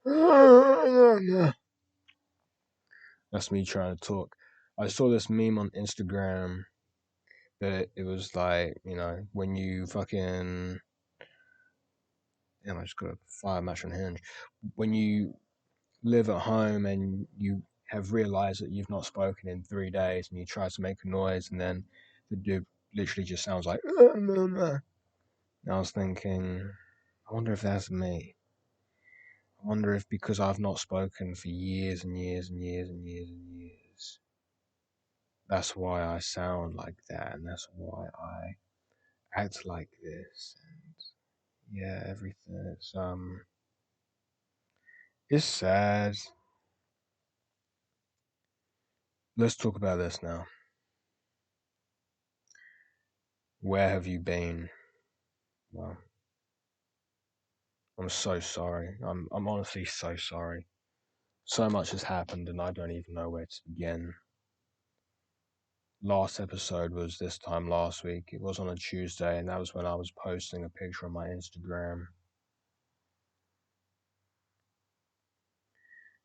That's me trying to talk. I saw this meme on Instagram that it was like, when you fucking. Damn, I just got a fire match on Hinge. When you live at home and you have realized that you've not spoken in 3 days and you try to make a noise and then the dude literally just sounds like, and I was thinking, I wonder if that's me. I wonder if because I've not spoken for years and years and years and years and years, that's why I sound like that and that's why I act like this. And yeah, everything. It's sad. Let's talk about this now. Where have you been? Well, I'm so sorry. I'm honestly so sorry. So much has happened and I don't even know where to begin. Last episode was this time last week. It was on a Tuesday and that was when I was posting a picture on my Instagram.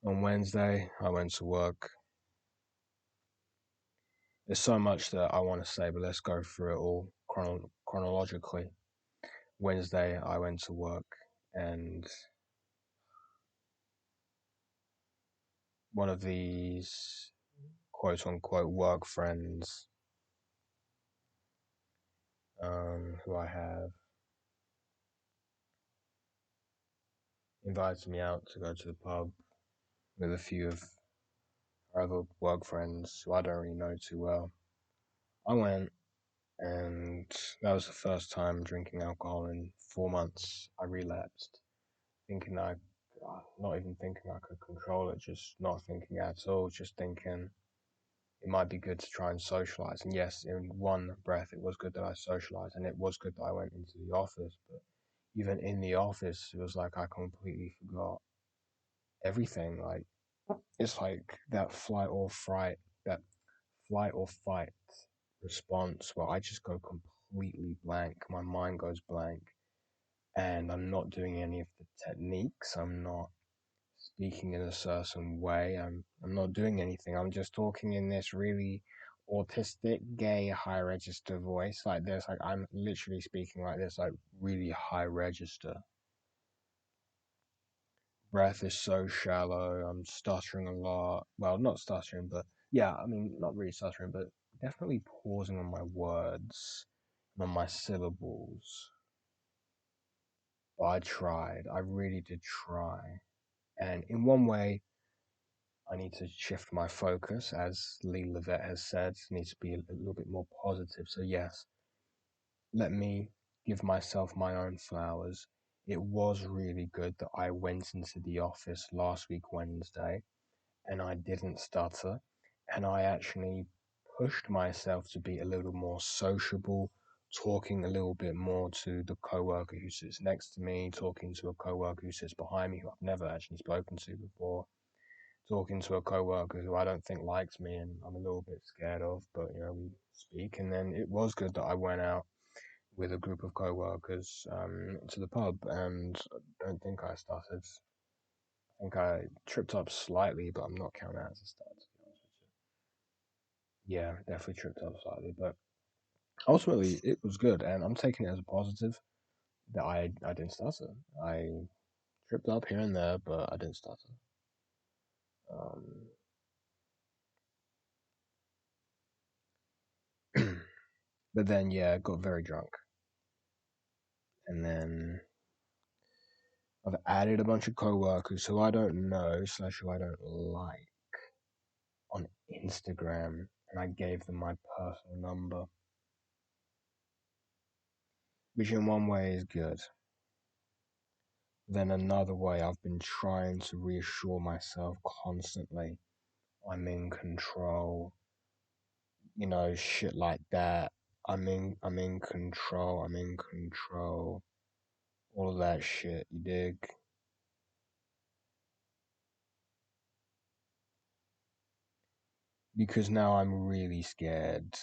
On Wednesday, I went to work. There's so much that I want to say, but let's go through it all chronologically. Wednesday, I went to work and one of these quote unquote work friends who I have invited me out to go to the pub with a few of our other work friends who I don't really know too well. I went, and that was the first time drinking alcohol in 4 months. I relapsed, thinking not even thinking I could control it, just not thinking at all, just thinking it might be good to try and socialize. And yes, in one breath, it was good that I socialized, and it was good that I went into the office, but even in the office, it was like I completely forgot everything. Like, it's like that flight or fight response where I just go completely blank. My mind goes blank, and I'm not doing any of the techniques. I'm not speaking in a certain way. I'm not doing anything. I'm just talking in this really autistic, gay, high register voice like this. Like I'm literally speaking like this, like really high register. Breath is so shallow. I'm stuttering a lot. Well, not stuttering, but yeah, I mean, not really stuttering, but definitely pausing on my words and on my syllables. But I tried. I really did try. And in one way, I need to shift my focus, as Lovett has said, needs to be a little bit more positive. So, yes, let me give myself my own flowers. It was really good that I went into the office last week, Wednesday, and I didn't stutter. And I actually pushed myself to be a little more sociable, talking a little bit more to the coworker who sits next to me, talking to a coworker who sits behind me who I've never actually spoken to before, talking to a coworker who I don't think likes me and I'm a little bit scared of, but we speak. And then it was good that I went out with a group of coworkers to the pub, and I don't think I started. I think I tripped up slightly, but I'm not counting that as a start. To be honest with you. Yeah, definitely tripped up slightly, but ultimately it was good, and I'm taking it as a positive that I didn't stutter. I tripped up here and there, but I didn't stutter. Um, but then yeah, got very drunk, and then I've added a bunch of coworkers who I don't know slash who I don't like on Instagram, and I gave them my personal number, which in one way is good. Then another way, I've been trying to reassure myself constantly I'm in control, shit like that. I'm in control, I'm in control. All of that shit, you dig? Because now I'm really scared.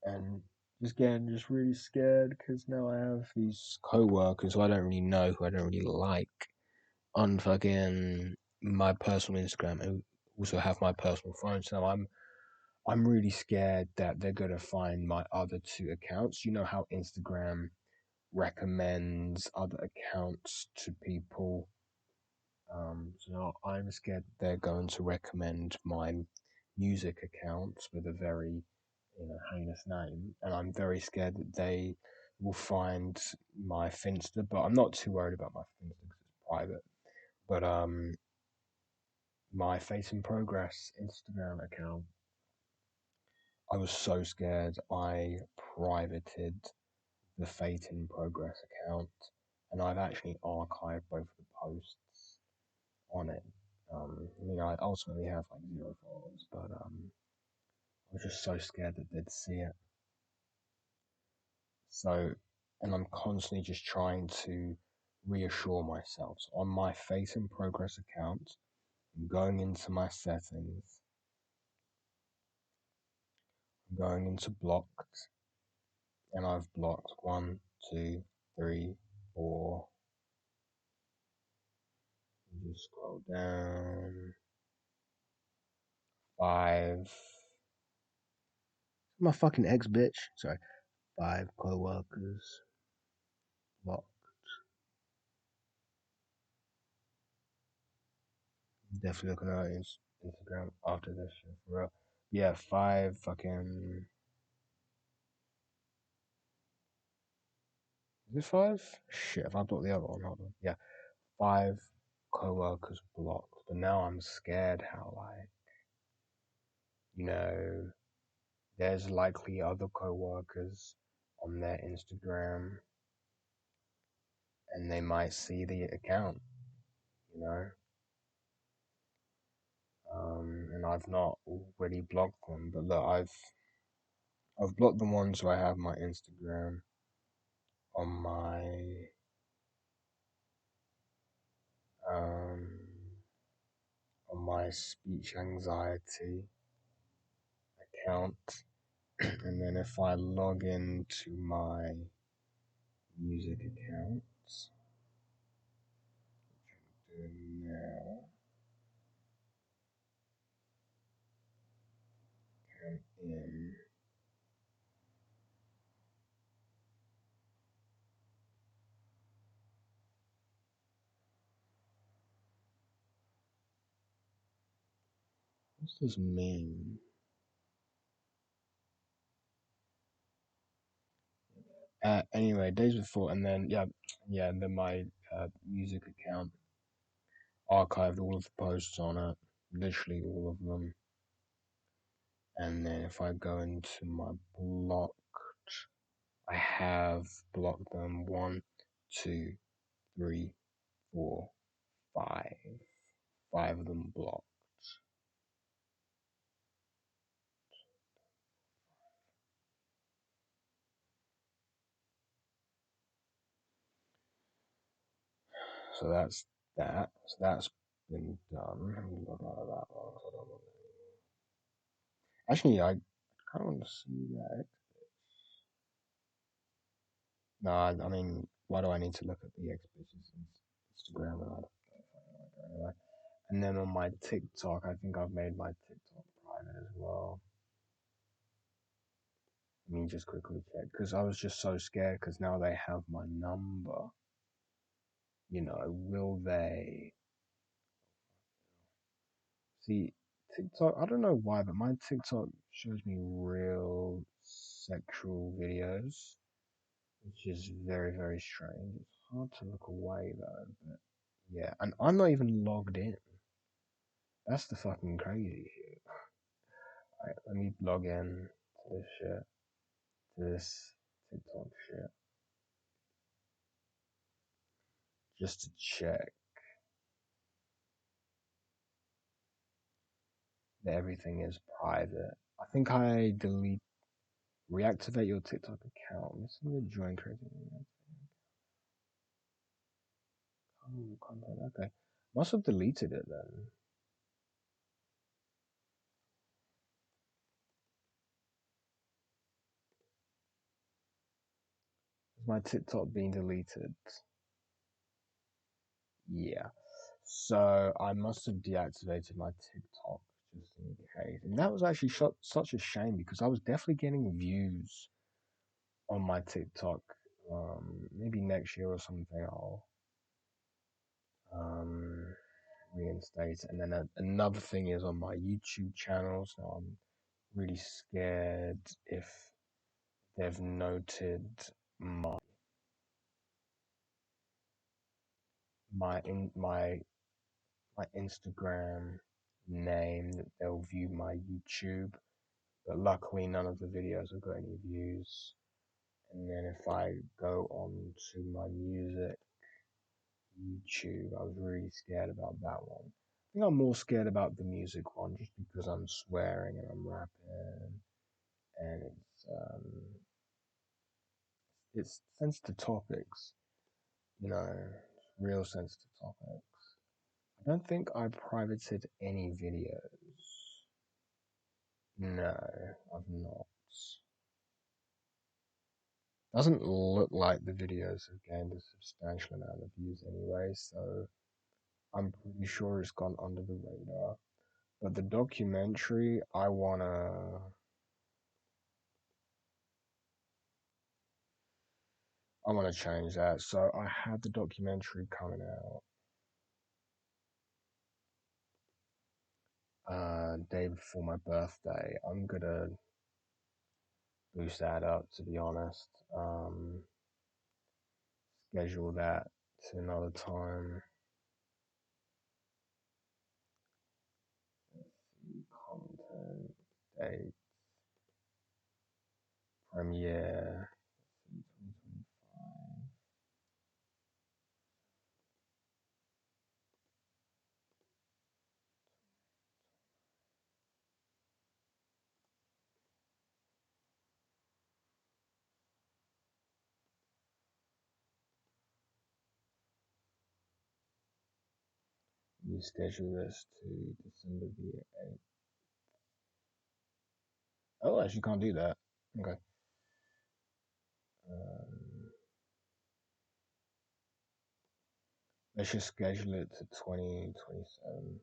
and just getting just really scared because now I have these co-workers who I don't really know, who I don't really like, on fucking my personal Instagram, who also have my personal phone. So I'm really scared that they're gonna find my other two accounts. You know how Instagram recommends other accounts to people. So I'm scared they're going to recommend my music accounts with a very, heinous name, and I'm very scared that they will find my Finsta. But I'm not too worried about my Finsta because it's private. But my Face in Progress Instagram account, I was so scared. I privated the Fate in Progress account, and I've actually archived both of the posts on it. I ultimately have like 0 followers, but I was just so scared that they'd see it. So, and I'm constantly just trying to reassure myself. So on my Face in Progress account, I'm going into my settings, I'm going into blocked, and I've blocked one, two, three, four. Just scroll down. 5. My fucking ex bitch. Sorry. 5 co-workers. Block. Definitely looking at Instagram after this shit, for real. Yeah, 5 fucking. Is it 5? Shit, if I blocked the other one, hold on. Yeah, 5 co-workers blocked. But now I'm scared how, like, you know, there's likely other co-workers on their Instagram and they might see the account, you know? And I've not already blocked them, but look, I've blocked the ones who I have my Instagram on um my speech anxiety account, and then if I log into my music accounts, which I'm doing now, count in. What's this mean? Anyway, days before, and then yeah, and then my music account archived all of the posts on it, literally all of them. And then if I go into my blocked, I have blocked them 1, 2, 3, 4, 5. 5 of them blocked. So that's that. So that's been done. Let me log out of that one. Actually, I kind of want to see that. No, I mean, why do I need to look at the exhibitions Instagram? And anyway. And then on my TikTok, I think I've made my TikTok private as well. Let me just quickly check because I was just so scared because now they have my number. Will they see TikTok? I don't know why, but my TikTok shows me real sexual videos, which is very, very strange. It's hard to look away though, but yeah, and I'm not even logged in. That's the fucking crazy shit. Alright, let me log in to this shit, to this TikTok shit, just to check that everything is private. I think I reactivate your TikTok account. Listen to join crazy. Oh, content. Okay, must have deleted it then. my TikTok being deleted. Yeah. So I must have deactivated my TikTok just in case. And that was actually such a shame because I was definitely getting views on my TikTok. Maybe next year or something I'll um, reinstate. And then another thing is on my YouTube channels. Now I'm really scared if they've noted my my Instagram name that they'll view my YouTube. But luckily, none of the videos have got any views. And then if I go on to my music YouTube, I was really scared about that one. I think I'm more scared about the music one just because I'm swearing and I'm rapping, and it's sensitive topics, you know, real sensitive topics. I don't think I privated any videos. No, I've not. Doesn't look like the videos have gained a substantial amount of views anyway, so I'm pretty sure it's gone under the radar. But the documentary, I wanna change that. So I had the documentary coming out day before my birthday. I'm gonna boost that up, to be honest. Schedule that to another time. Content date premiere 2025. You schedule this to December the 8th. Oh, actually, can't do that. Okay. Um, let's just schedule it to 2027.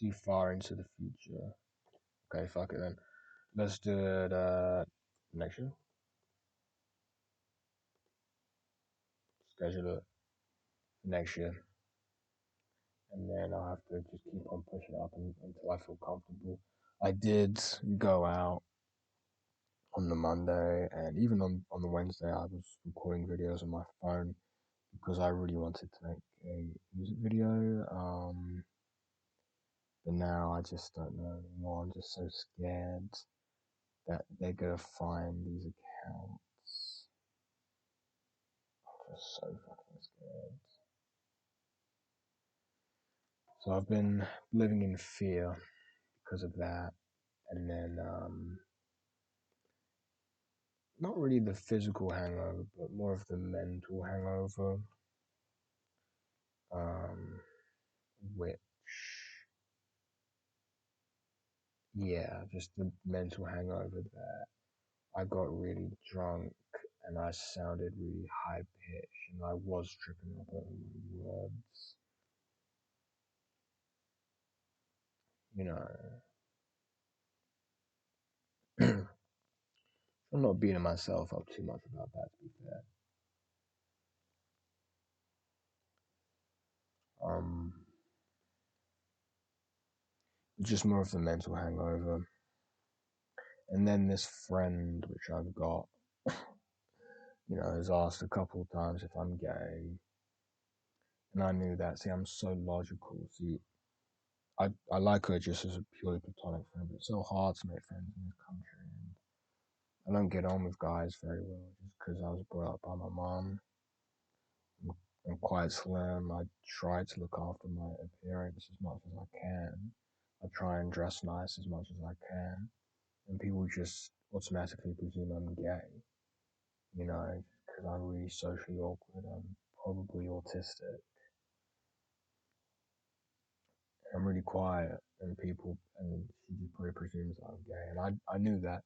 Too far into the future. Okay, fuck it then. Let's do it next year. Schedule it next year. And then I'll have to just keep on pushing up until I feel comfortable. I did go out on the Monday, and even on the Wednesday, I was recording videos on my phone because I really wanted to make a music video. But now I just don't know anymore. I'm just so scared that they're gonna find these accounts. I'm just so fucking scared. So I've been living in fear because of that, and then not really the physical hangover, but more of the mental hangover, um, which, yeah, just the mental hangover that I got really drunk and I sounded really high pitched and I was tripping up over my words, you know. I'm not beating myself up too much about that, to be fair. Um, just more of the mental hangover. And then this friend, which I've got, has asked a couple of times if I'm gay. And I knew that. See, I'm so logical. See, I like her just as a purely platonic friend, but it's so hard to make friends in this country. And I don't get on with guys very well just because I was brought up by my mom. I'm quite slim. I try to look after my appearance as much as I can. I try and dress nice as much as I can. And people just automatically presume I'm gay, because I'm really socially awkward. I'm probably autistic. I'm really quiet, and she just probably presumes that I'm gay. And I knew that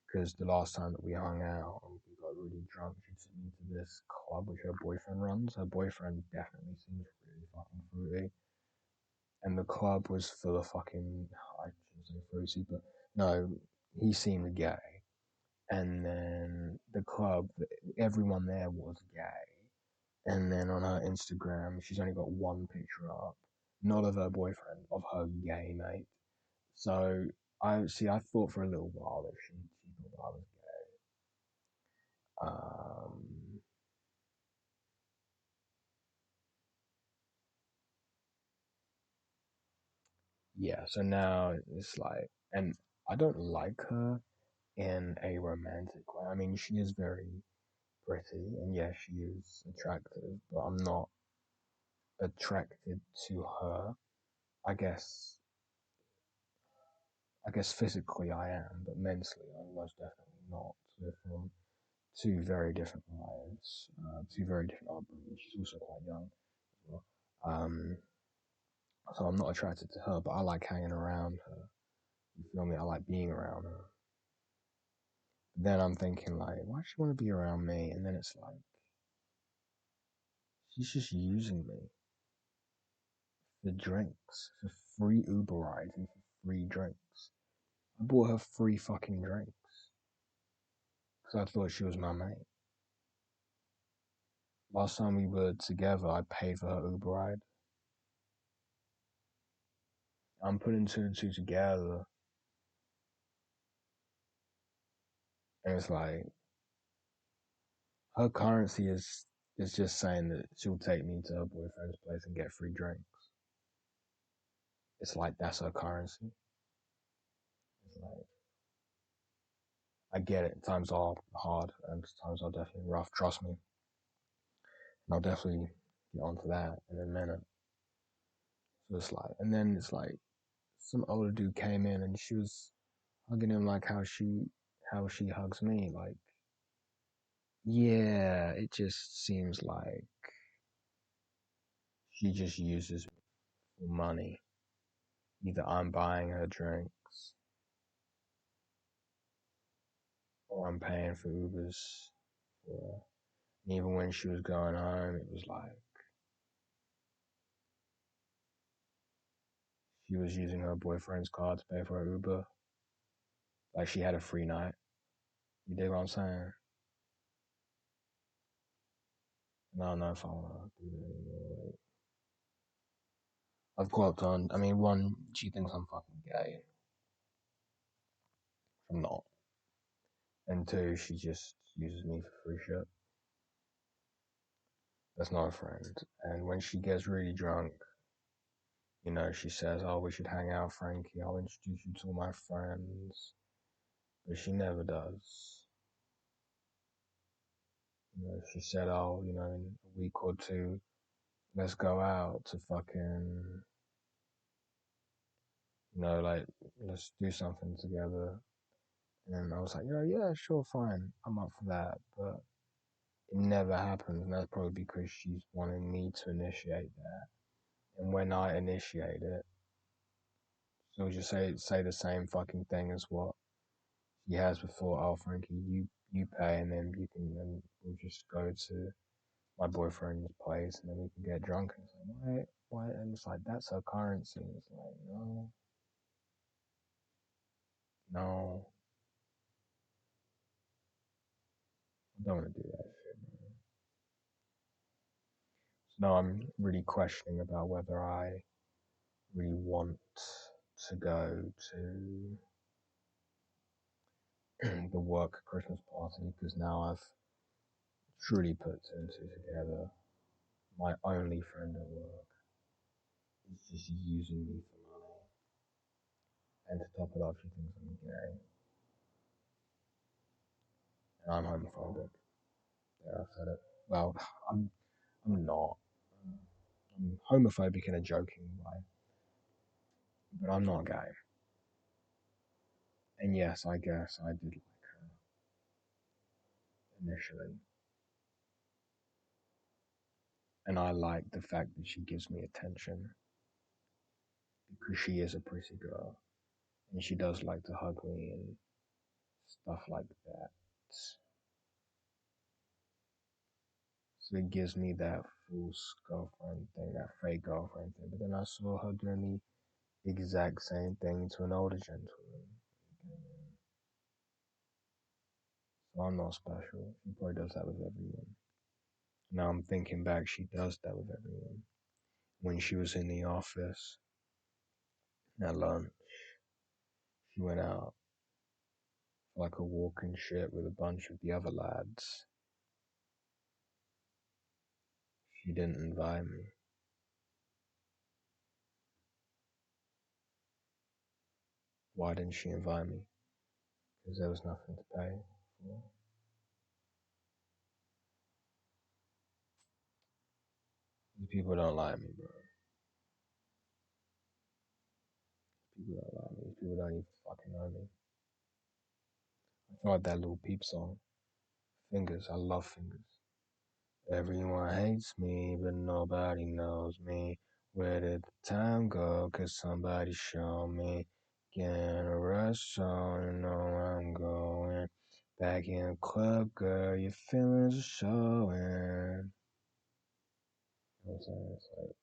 because the last time that we hung out and we got really drunk, she took me to this club which her boyfriend runs. Her boyfriend definitely seems really fucking fruity. And the club was full of fucking, I shouldn't say fruity, but no, he seemed gay. And then the club, everyone there was gay. And then on her Instagram, she's only got one picture up, not of her boyfriend, of her gay mate. So I thought for a little while that she thought that I was gay. Yeah, so now it's like, and I don't like her in a romantic way. I mean, she is very pretty, and yeah, she is attractive, but I'm not attracted to her. I guess, I guess physically I am, but mentally I'm most definitely not. We're from two very different lives, two very different upbringings. She's also quite young as well. So I'm not attracted to her, but I like hanging around her. You feel me? I like being around her. Then I'm thinking like, why does she want to be around me? And then it's like, she's just using me for drinks, for free Uber rides and for free drinks. I bought her free fucking drinks because I thought she was my mate. Last time we were together, I paid for her Uber ride. I'm putting two and two together, and it's like her currency is just saying that she'll take me to her boyfriend's place and get free drinks. It's like that's her currency. It's like I get it. Times are hard and times are definitely rough. Trust me. And I'll definitely get onto that in a minute. So it's like, and then it's like some older dude came in and she was hugging him like how she hugs me. Like, yeah, it just seems like she just uses money. Either I'm buying her drinks or I'm paying for Ubers for her. And even when she was going home, it was like she was using her boyfriend's card to pay for her Uber. Like she had a free night. You dig what I'm saying? And I don't know if I want to do that anymore. Like, I've clocked on. I mean, one, she thinks I'm fucking gay. I'm not. And two, she just uses me for free shit. That's not a friend. And when she gets really drunk, she says, "Oh, we should hang out, Frankie. I'll introduce you to all my friends." But she never does. She said, "Oh, in a week or two, let's go out to fucking, like, let's do something together." And I was like, yeah, sure, fine. I'm up for that. But it never happens. And that's probably because she's wanting me to initiate that. And when I initiate it, she'll just say the same fucking thing as what she has before. "Oh, Frankie, you pay, and then and we'll just go to my boyfriend's place, and then we can get drunk." And it's like, why? And it's like, that's her currency. And it's like, no, no, I don't want to do that shit, man. So now I'm really questioning about whether I really want to go to the work Christmas party because now I've truly put two and two together. My only friend at work is just using me for money. And to top it off, she thinks I'm gay. And I'm homophobic. There, I said it. Well, I'm, I'm not. I'm homophobic in a joking way, but I'm not gay. And yes, I guess I did like her initially. And I like the fact that she gives me attention. because she is a pretty girl and she does like to hug me and stuff like that. So it gives me that false girlfriend thing, that fake girlfriend thing. But then I saw her doing the exact same thing to an older gentleman. So I'm not special. She probably does that with everyone. Now I'm thinking back, she does that with everyone. When she was in the office at lunch, she went out for like a walk and shit with a bunch of the other lads. She didn't invite me. Why didn't she invite me? Because there was nothing to pay for. These people don't like me, bro. People don't like me. These people don't even fucking know me. I feel like that little peep song. Fingers. I love fingers. Everyone hates me, but nobody knows me. Where did the time go? Could somebody show me? Getting a rush on, you know where I'm going. Back in the club, girl, your feelings are showing. You know what I'm saying? It's like,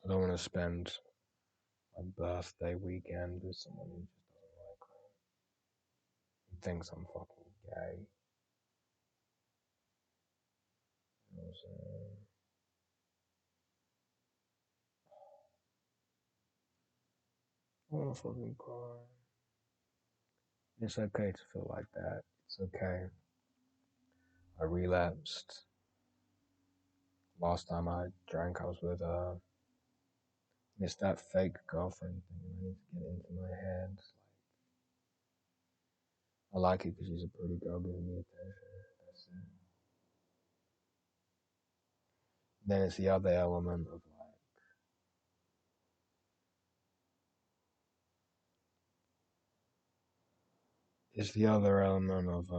I don't want to spend my birthday weekend with someone who just doesn't like me. Who thinks I'm fucking gay. You know what I'm saying? I wanna fucking cry. It's okay to feel like that. It's okay. I relapsed. Last time I drank, I was with it's that fake girlfriend thing. I need to get into my head. I like it because she's a pretty girl giving me attention. That's it. Then it's the other element of like, it's the other element of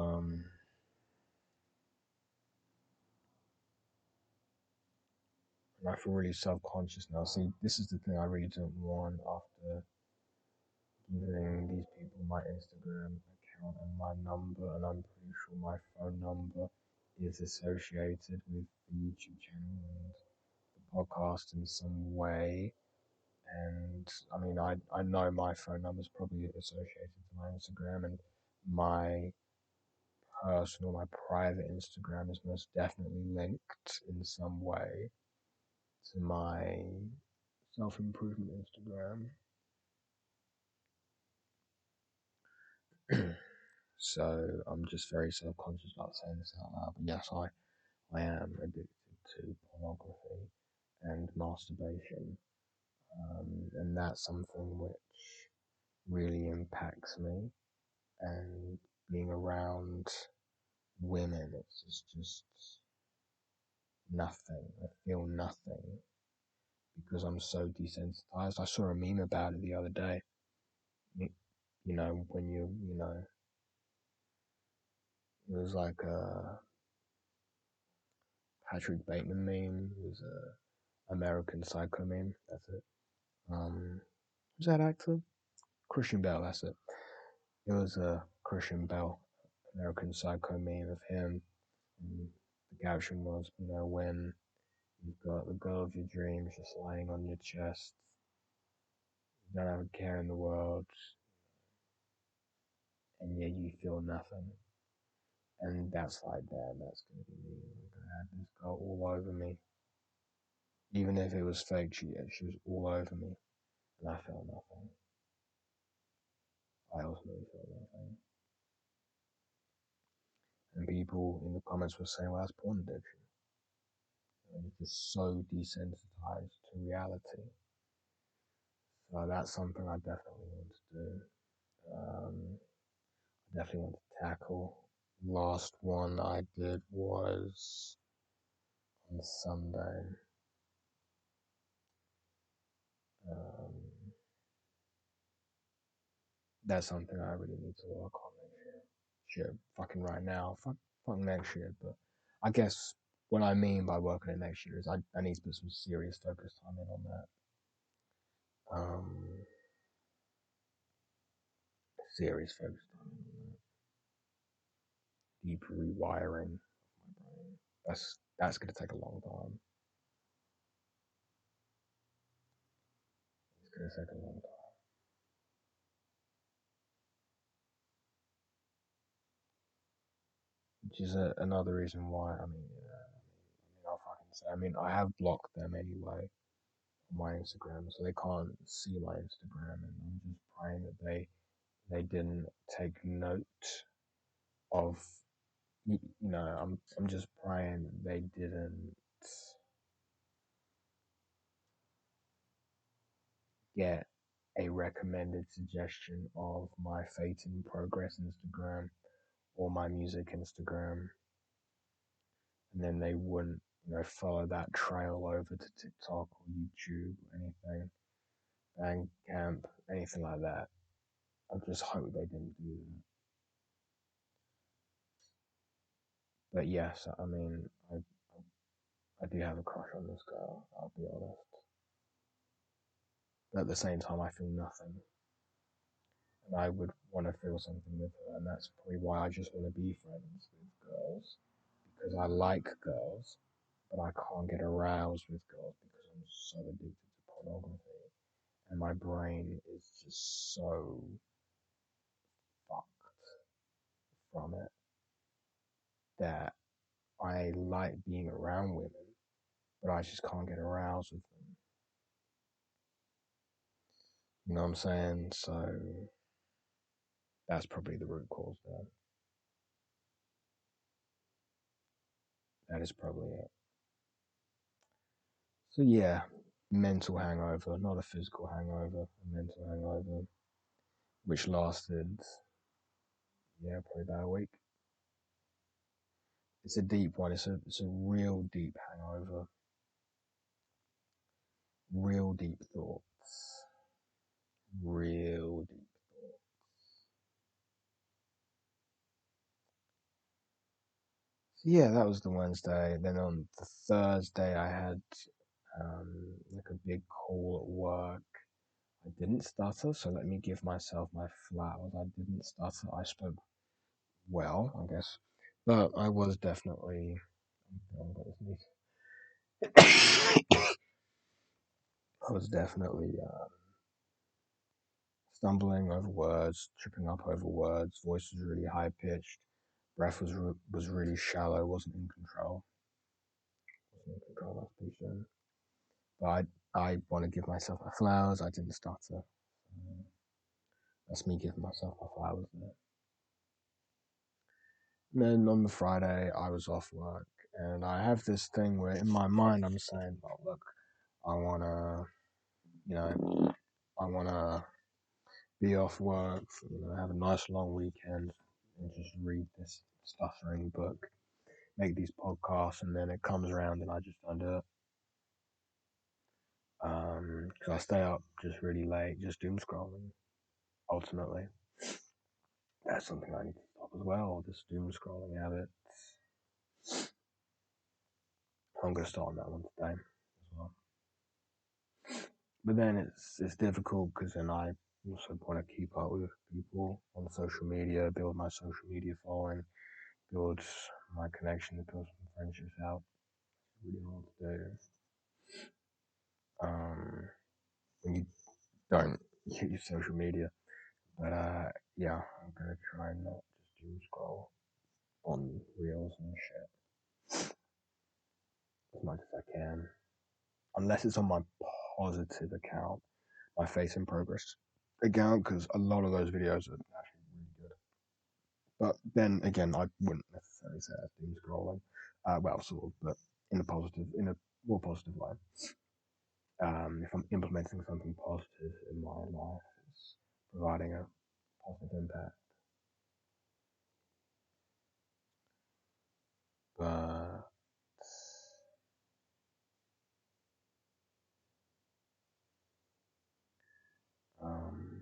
and I feel really self-conscious now. See, this is the thing I really don't want after giving these people my Instagram account and my number, and I'm pretty sure my phone number is associated with the YouTube channel and the podcast in some way. And I mean, I know my phone number is probably associated to my Instagram, and my personal, my private Instagram is most definitely linked in some way to my self improvement Instagram. So I'm just very self conscious about saying this out loud. But yes, I am addicted to pornography and masturbation. And that's something which really impacts me. And being around women, just nothing. I feel nothing because I'm so desensitized. I saw a meme about it the other day. You know, when it was like a Patrick Bateman meme. It was a American Psycho meme. That's it. Who's that actor? Christian Bale. That's it. It was a Christian Bale American Psycho meme of him. And the caption was, when you've got the girl of your dreams just lying on your chest, you don't have a care in the world, and yet you feel nothing. And that's like, damn, that's gonna be me. I'm gonna have this girl all over me. Even if it was fake, she was all over me, and I felt nothing. I ultimately felt nothing. And people in the comments were saying, well, that's porn addiction. You're just so desensitized to reality. So that's something I definitely want to do. I definitely want to tackle. Last one I did was on Sunday. Um, that's something I really need to work on next year. Shit, fucking right now, fuck next year. But I guess what I mean by working it next year is I need to put some serious focus time in on that. um, series focused on deep rewiring of my brain. That's gonna take a long time. It's gonna take a long time. Which is another reason why. I'll fucking say. I mean, I have blocked them anyway on my Instagram, so they can't see my Instagram, and I'm just praying that they didn't take note of. I'm just praying they didn't get a recommended suggestion of my Fate in Progress Instagram or my music Instagram, and then they wouldn't, follow that trail over to TikTok or YouTube or anything, Bandcamp, anything like that. I just hope they didn't do that. But yes, I mean, I do have a crush on this girl. I'll be honest. But at the same time, I feel nothing, and I would want to feel something with her, and that's probably why I just want to be friends with girls because I like girls, but I can't get aroused with girls because I'm so addicted to pornography, and my brain is just so fucked from it that I like being around women, but I just can't get aroused with them. You know what I'm saying? So that's probably the root cause there. That is probably it. So yeah, mental hangover, not a physical hangover, a mental hangover, which lasted, yeah, probably about a week. It's a deep one. It's a real deep hangover, real deep thoughts, real deep thoughts. So yeah, that was the Wednesday. Then on the Thursday, I had like a big call at work. I didn't stutter, so let me give myself my flowers. I didn't stutter. I spoke well, I guess, but I was definitely. I was definitely stumbling over words, tripping up over words. Voice was really high pitched. Breath was really shallow. Wasn't in control. Wasn't in control. That's pretty sure. But I want to give myself my flowers. I didn't stutter. That's me giving myself my flowers there. And then on the Friday, I was off work, and I have this thing where in my mind I'm saying, "Oh, look, I wanna, you know, I wanna be off work, have a nice long weekend, and just read this stuttering book, make these podcasts, and then it comes around and I just don't do it. Because I stay up just really late, just doom scrolling. Ultimately, that's something I need to stop as well. This doom scrolling habit. I'm gonna start on that one today as well. But then it's difficult because then I also want to keep up with people on social media, build my social media following, build my connections, build some friendships out. It's really hard to do. When you don't use social media. But yeah, I'm gonna try not just doom scroll on reels and shit as much as I can, unless it's on my positive account, my Face in Progress account, because a lot of those videos are actually really good. But then again, I wouldn't necessarily say that's doom scrolling. Well, sort of, but in a more positive way. If I'm implementing something positive in my life, it's providing a positive impact. But um,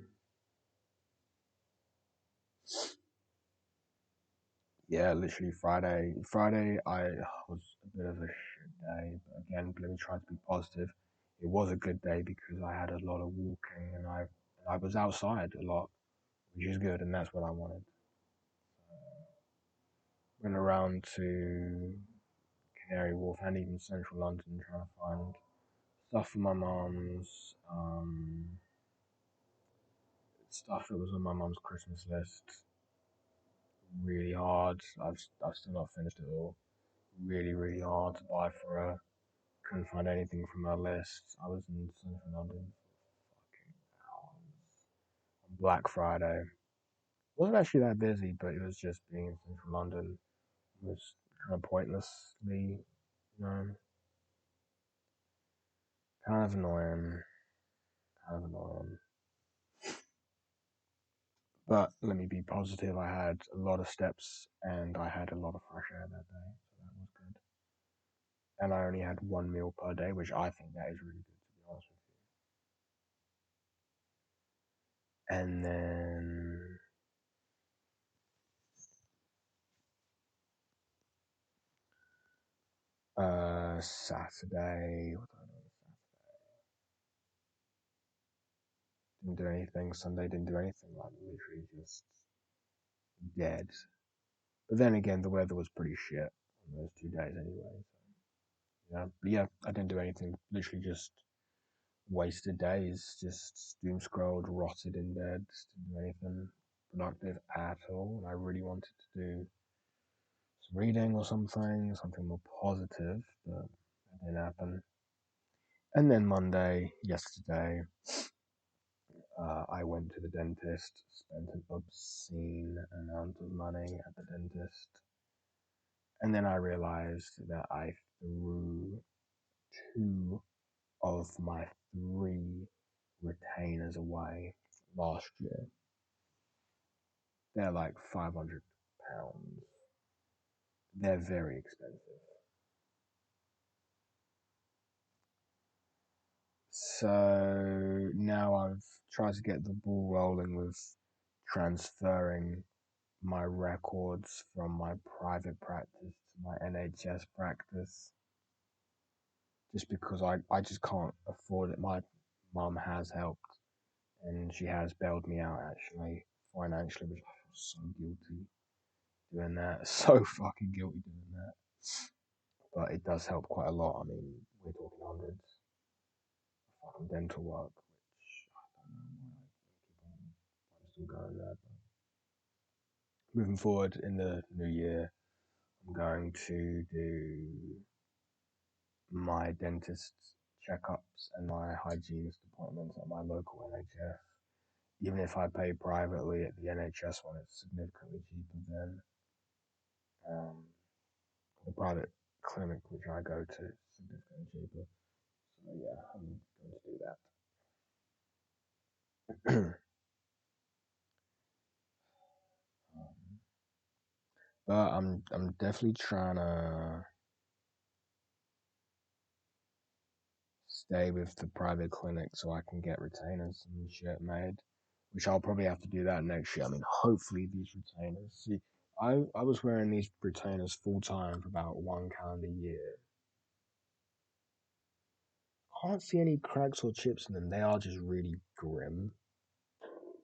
yeah, literally Friday. Friday, I was a bit of a shit day, but again, let me try to be positive. it was a good day because I had a lot of walking and I was outside a lot, which is good, and that's what I wanted. Went around to Canary Wharf and even central London trying to find stuff for my mum's, stuff that was on my mum's Christmas list. Really hard. I've still not finished it all. Really hard to buy for her. Couldn't find anything from her list. I was in central London for fucking hours. On Black Friday. Wasn't actually that busy, but it was just being in central London was kind of pointlessly, you know, kind of annoying. Kind of annoying. But let me be positive. I had a lot of steps and I had a lot of fresh air that day, so that was good. And I only had one meal per day, which I think that is really good, to be honest with you. And then Saturday, what did I do on Saturday? Didn't do anything. Sunday didn't do anything. Like literally just dead. But then again, the weather was pretty shit on those 2 days anyway. So, yeah, but yeah, I didn't do anything. Literally just wasted days. Just doom scrolled, rotted in bed. Didn't do anything productive at all. And I really wanted to do some reading or something more positive, but that didn't happen. And then Monday, yesterday, I went to the dentist, spent an obscene amount of money at the dentist. And then I realized that I threw two of my three retainers away last year. They're like £500. They're very expensive. So now I've tried to get the ball rolling with transferring my records from my private practice to my NHS practice just because I just can't afford it. My mum has helped and she has bailed me out actually financially, which I feel so guilty doing that. So fucking guilty doing that. But it does help quite a lot. I mean, we're talking hundreds of fucking dental work, which I don't know why I'm still going there. But moving forward in the new year, I'm going to do my dentist checkups and my hygienist appointments at my local NHS. Even if I pay privately at the NHS one, it's significantly cheaper than the private clinic which I go to. Significantly cheaper. So yeah, I'm going to do that. But I'm definitely trying to stay with the private clinic so I can get retainers and shit made, which I'll probably have to do that next year. I mean, hopefully these retainers. See, I was wearing these retainers full time for about 1 calendar year. Can't see any cracks or chips in them. They are just really grim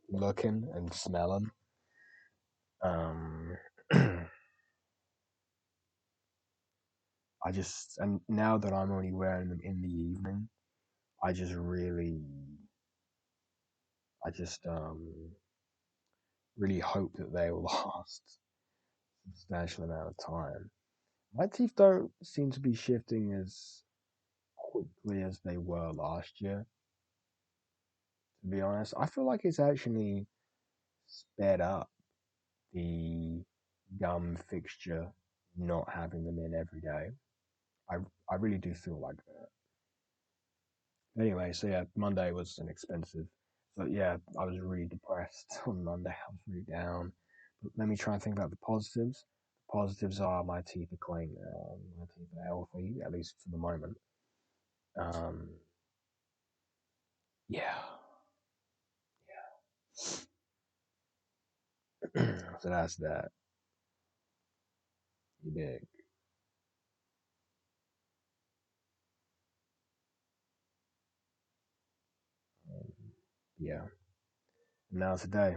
looking and smelling. Um, and now that I'm only wearing them in the evening, I just really, I just really hope that they will last a substantial amount of time. My teeth don't seem to be shifting as quickly as they were last year. To be honest, I feel like it's actually sped up the gum fixture not having them in every day. I I really do feel like that. Anyway, so yeah, Monday was an expensive. So yeah, I was really depressed on Monday. I was really down. But let me try and think about the positives. The positives are my teeth are clean. My teeth are healthy, at least for the moment. Um, yeah, yeah. So that's that. You dig? Yeah. Now today.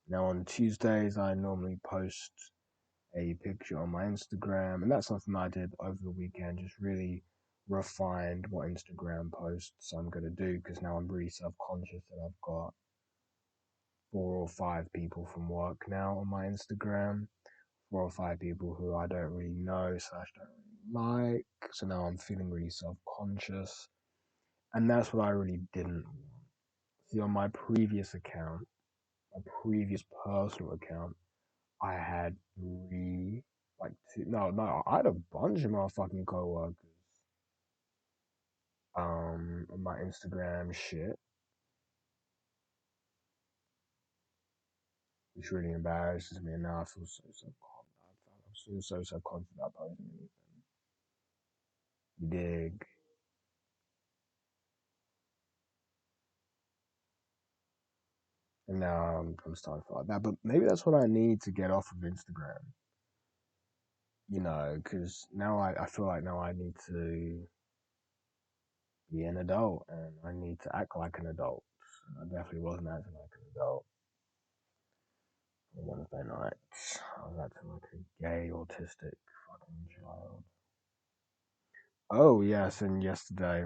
Now on Tuesdays, I normally post a picture on my Instagram, and that's something I did over the weekend. Just really refined what Instagram posts I'm gonna do because now I'm really self-conscious that I've got 4 or 5 people from work now on my Instagram. 4 or 5 people who I don't really know slash don't really like. So now I'm feeling really self-conscious, and that's what I really didn't want. See, on my previous account, my previous personal account, I had three, like two, no, I had a bunch of motherfucking coworkers. On my Instagram shit, which really embarrasses me. And now I feel so self-conscious about posting anything. You dig? And now I'm starting to feel like that. But maybe that's what I need to get off of Instagram. Because now I feel like now I need to be an adult and I need to act like an adult. I definitely wasn't acting like an adult on Wednesday night. I was acting like a gay, autistic fucking child. Oh, yes, and yesterday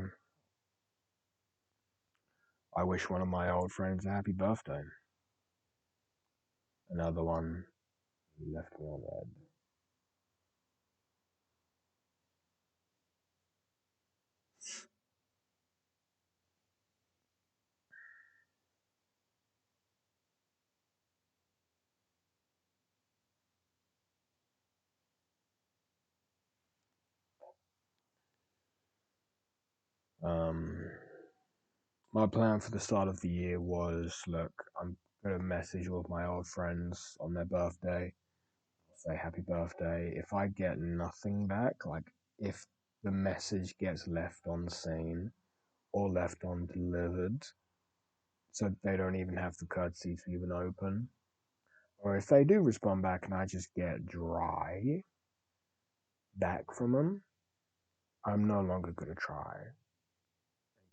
I wish one of my old friends a happy birthday. Another one left me on red. Um, my plan for the start of the year was, look, I'm gonna message all of my old friends on their birthday, say happy birthday. If I get nothing back, like if the message gets left unseen or left undelivered, so they don't even have the courtesy to even open, or if they do respond back and I just get dry back from them, I'm no longer gonna try and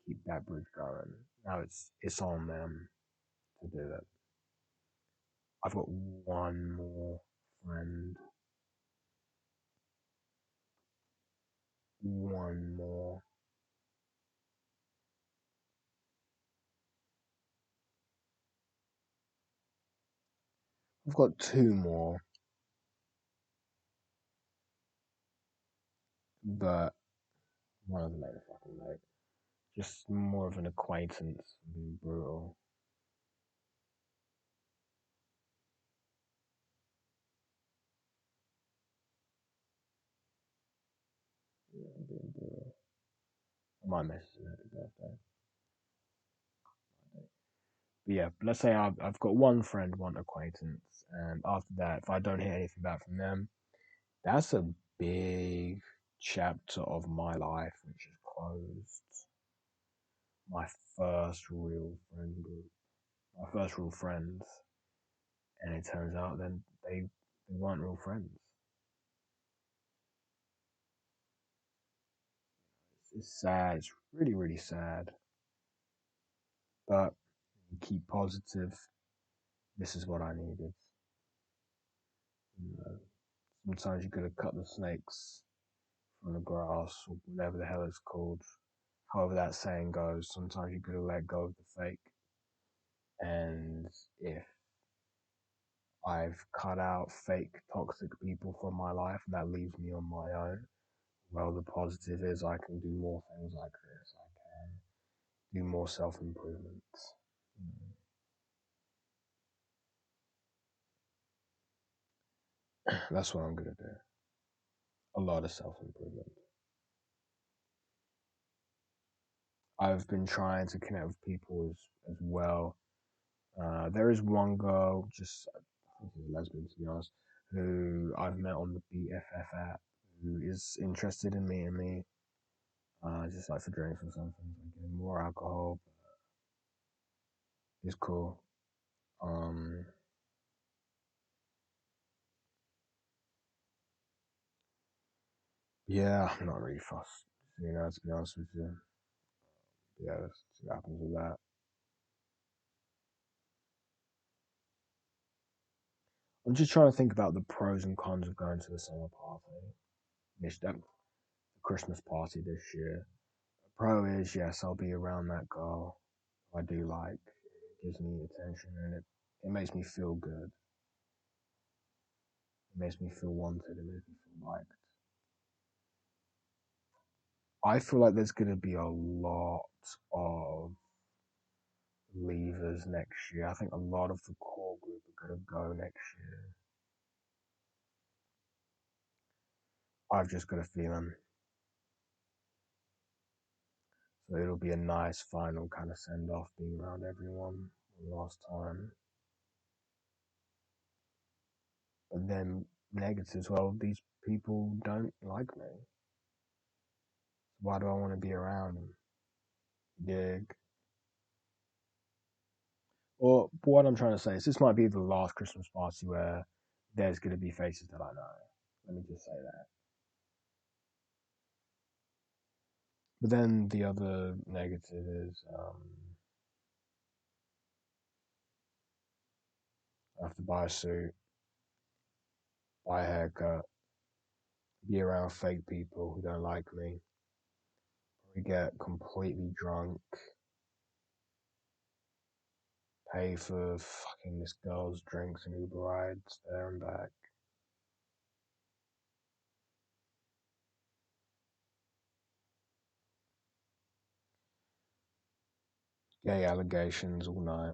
keep that bridge going. Now it's on them to do it. I've got one more friend. One more. I've got two more, but one of them ain't a fucking mate. Just more of an acquaintance, being brutal. Yeah, being brutal. I might message him happy birthday. But yeah, let's say I've got one friend, one acquaintance, and after that, if I don't hear anything back from them, that's a big chapter of my life which is closed. My first real friend group, my first real friends, and it turns out then they weren't real friends. It's sad. It's really really sad. But keep positive. This is what I needed. You know, sometimes you gotta cut the snakes from the grass or whatever the hell it's called. However that saying goes, sometimes you gotta let go of the fake. And if I've cut out fake toxic people from my life and that leaves me on my own, well, the positive is I can do more things like this. I can do more self improvement. That's what I'm gonna do. A lot of self improvement. I've been trying to connect with people as well. There is one girl, just I think she's a lesbian to be honest, who I've met on the BFF app, who is interested in me and me, just like for drinks or something, like more alcohol. It's cool. Um, yeah, I'm not really fussed, to be honest with you. Yeah, let's see what happens with that. I'm just trying to think about the pros and cons of going to the summer party, the Christmas party this year. The pro is, yes, I'll be around that girl I do like. It gives me attention and it makes me feel good. It makes me feel wanted. It makes me feel liked. I feel like there's going to be a lot of leavers next year. I think a lot of the core group are going to go next year. I've just got a feeling. So it'll be a nice final kind of send off, being around everyone one last time. But then negatives, well, these people don't like me. Why do I want to be around them? Dig. Or what I'm trying to say is this might be the last Christmas party where there's going to be faces that I know. Let me just say that. But then the other negative is I have to buy a suit, buy a haircut, be around fake people who don't like me, we get completely drunk, pay for fucking this girl's drinks and Uber rides there and back. Gay allegations all night.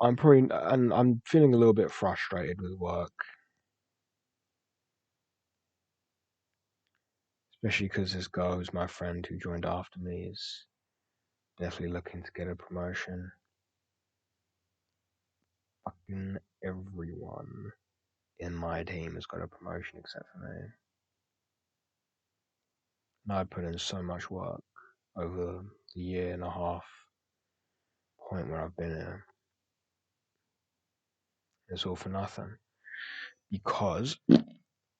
I'm feeling a little bit frustrated with work, especially because this girl who's my friend who joined after me is definitely looking to get a promotion. Fucking everyone in my team has got a promotion except for me. And I put in so much work over the year and a half point where I've been here. It's all for nothing because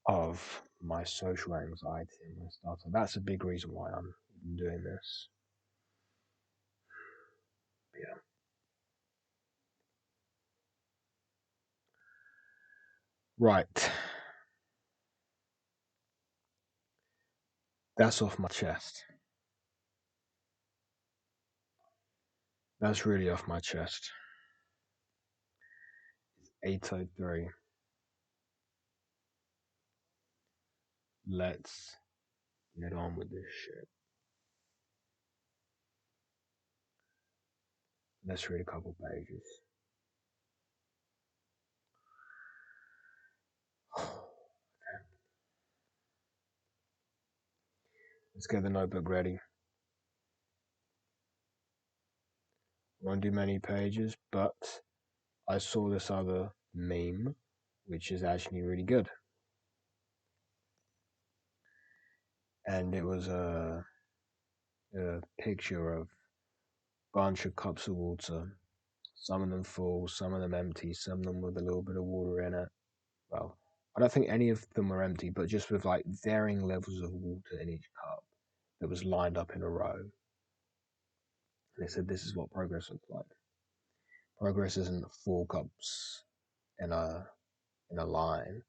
of my social anxiety and my stuff. So that's a big reason why I'm doing this. Yeah. Right. That's off my chest. That's really off my chest. 8:03. Let's get on with this shit. Let's read a couple pages. Let's get the notebook ready. I won't do many pages, but I saw this other meme, which is actually really good. And it was a picture of a bunch of cups of water. Some of them full, some of them empty, some of them with a little bit of water in it. Well, I don't think any of them were empty, but just with like varying levels of water in each cup that was lined up in a row. And they said this is what progress looks like. Progress isn't four cups in a line.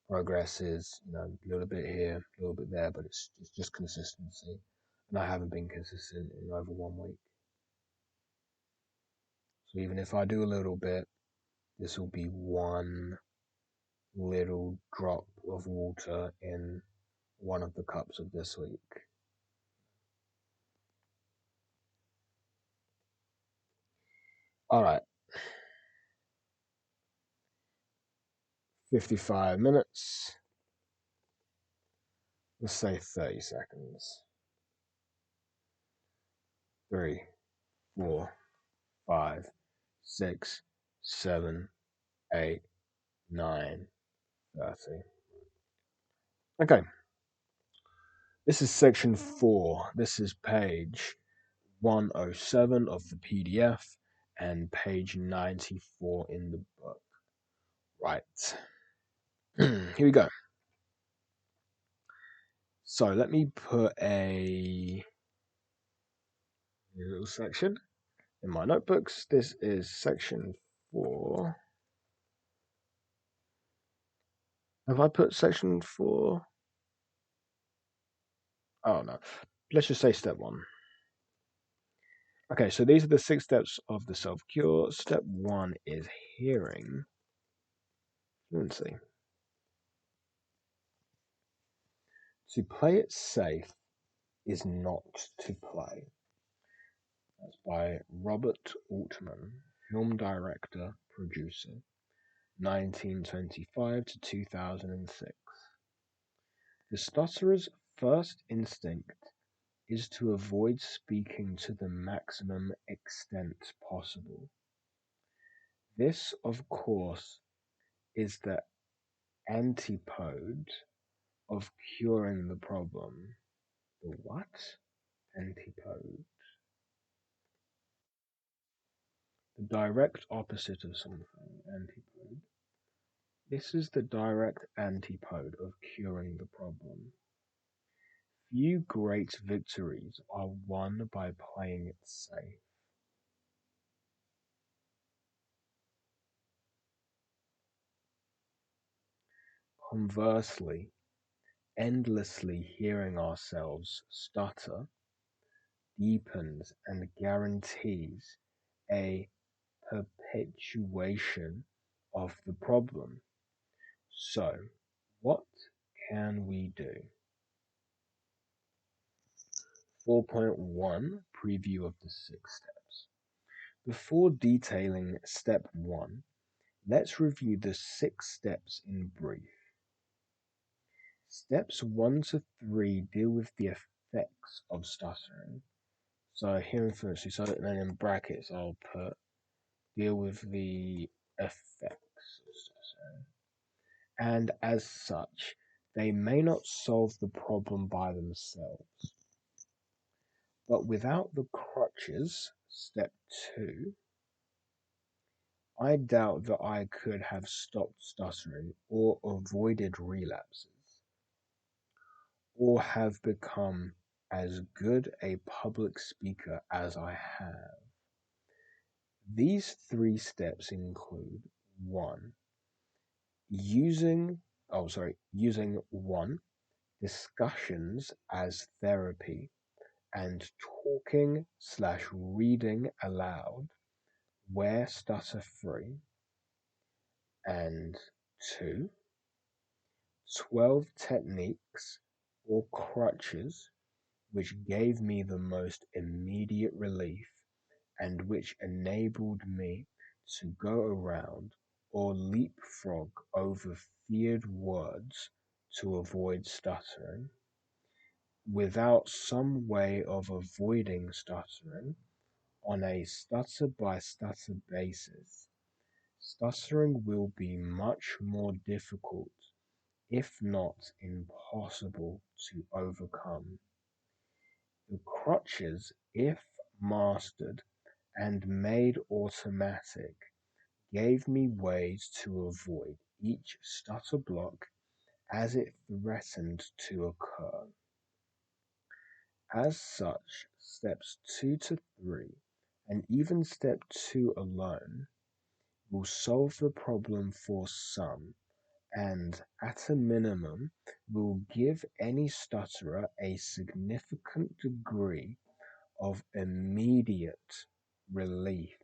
Progress is, a little bit here, a little bit there, but it's just consistency. And I haven't been consistent in over 1 week. So even if I do a little bit, this will be one little drop of water in one of the cups of this week. All right, 55 minutes. Let's say 30 seconds. 3, 4, 5, 6, 7, 8, 9, 30. Okay, this is section 4. This is page 107 of the PDF and page 94 in the book. Right. Here we go. So let me put a little section in my notebooks. This is section 4. Have I put section 4? Oh no. Let's just say step 1. Okay, so these are the 6 steps of the self cure. Step 1 is hearing fluency. To play it safe is not to play. That's by Robert Altman, film director, producer, 1925 to 2006. The stutterer's first instinct is to avoid speaking to the maximum extent possible. This, of course, is the antipode of curing the problem. The what? Antipode. The direct opposite of something. Antipode. This is the direct antipode of curing the problem. Few great victories are won by playing it safe. Conversely, endlessly hearing ourselves stutter deepens and guarantees a perpetuation of the problem. So, what can we do? 4.1 Preview of the 6 steps. Before detailing step 1, let's review the 6 steps in brief. Steps 1 to 3 deal with the effects of stuttering. So hearing fluency, so then in brackets I'll put deal with the effects of stuttering. And as such, they may not solve the problem by themselves. But without the crutches, step 2, I doubt that I could have stopped stuttering or avoided relapses, or have become as good a public speaker as I have. These 3 steps include 1. Using 1 discussions as therapy and talking/reading aloud where stutter free, and 2. 12 techniques or crutches which gave me the most immediate relief and which enabled me to go around or leapfrog over feared words to avoid stuttering. Without some way of avoiding stuttering on a stutter by stutter basis, stuttering will be much more difficult, if not impossible, to overcome. The crutches, if mastered and made automatic, gave me ways to avoid each stutter block as it threatened to occur. As such, steps 2 to 3, and even step 2 alone, will solve the problem for some, and at a minimum will give any stutterer a significant degree of immediate relief.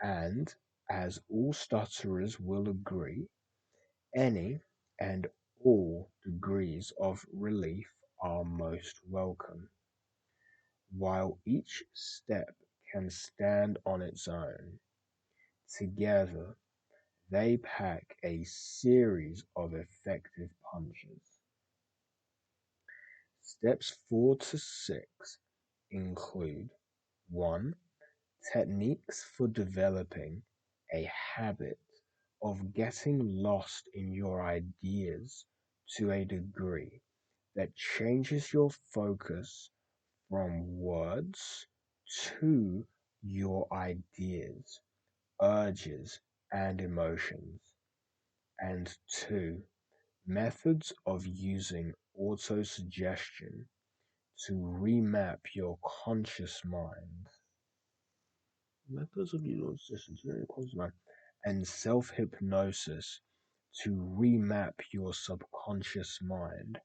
And, as all stutterers will agree, any and all degrees of relief are most welcome. While each step can stand on its own, together they pack a series of effective punches. Steps 4 to 6 include 1. Techniques for developing a habit of getting lost in your ideas to a degree that changes your focus from words to your ideas, urges, and emotions. And 2. Methods of using autosuggestion to remap your conscious mind. Methods of using autosuggestion to remap your conscious mind. And self-hypnosis to remap your subconscious mind,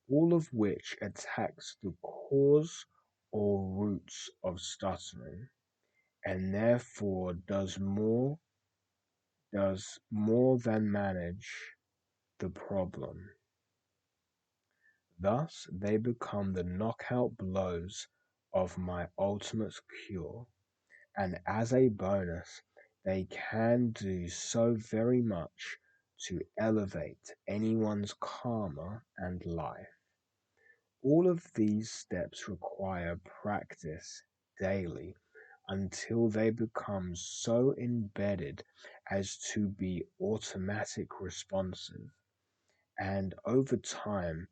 all of which attacks the cause or roots of stuttering and therefore does more than manage the problem. Thus, they become the knockout blows of my ultimate cure, and as a bonus, they can do so very much to elevate anyone's karma and life. All of these steps require practice daily until they become so embedded as to be automatic responsive, and over time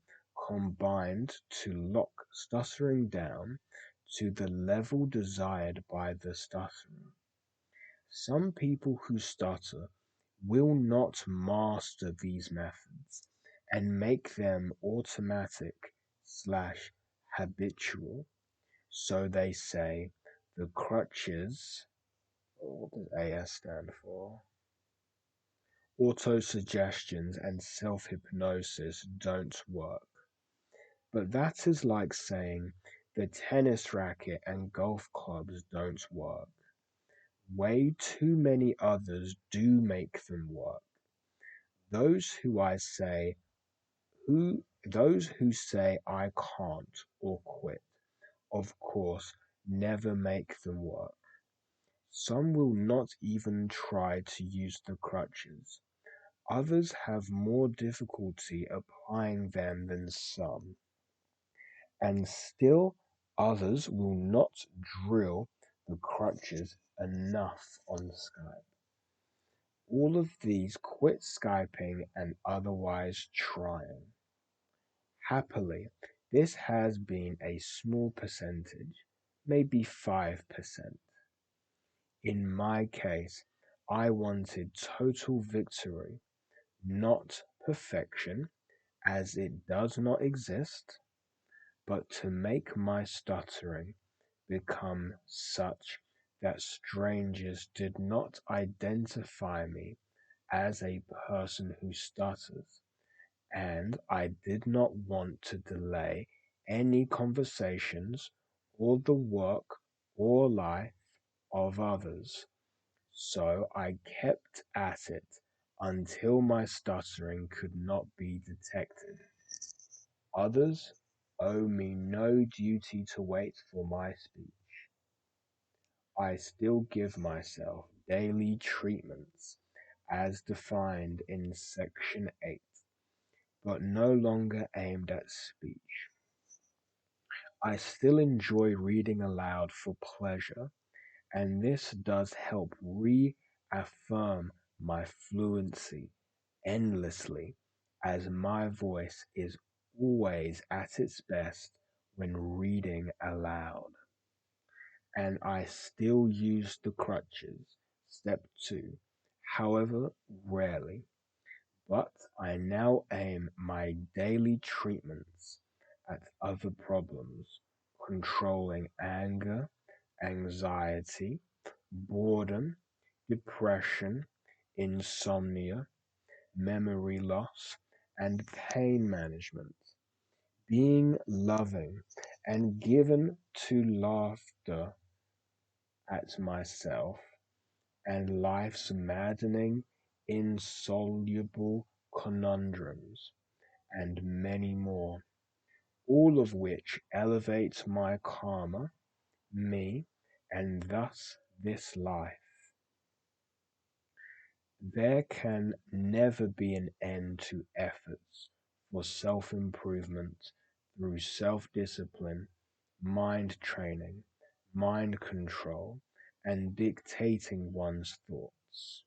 combined to lock stuttering down to the level desired by the stutterer. Some people who stutter will not master these methods and make them automatic slash habitual. So they say the crutches, what does AS stand for? Autosuggestions and self-hypnosis don't work. But that is like saying the tennis racket and golf clubs don't work. Way too many others do make them work. Those who I say those who say I can't or quit, of course, never make them work. Some will not even try to use the crutches. Others have more difficulty applying them than some. And still others will not drill the crutches enough on Skype. All of these quit Skyping and otherwise trying. Happily, this has been a small percentage, maybe 5%. In my case, I wanted total victory, not perfection, as it does not exist, but to make my stuttering become such that strangers did not identify me as a person who stutters, and I did not want to delay any conversations or the work or life of others. So I kept at it until my stuttering could not be detected. Others owe me no duty to wait for my speech. I still give myself daily treatments as defined in Section 8, but no longer aimed at speech. I still enjoy reading aloud for pleasure, and this does help reaffirm my fluency endlessly, as my voice is always at its best when reading aloud. And I still use the crutches, step 2, however rarely, but I now aim my daily treatments at other problems, controlling anger, anxiety, boredom, depression, insomnia, memory loss, and pain management, being loving and given to laughter at myself and life's maddening, insoluble conundrums, and many more, all of which elevate my karma, me, and thus this life. There can never be an end to efforts for self improvement through self discipline, mind training, mind control, and dictating one's thoughts.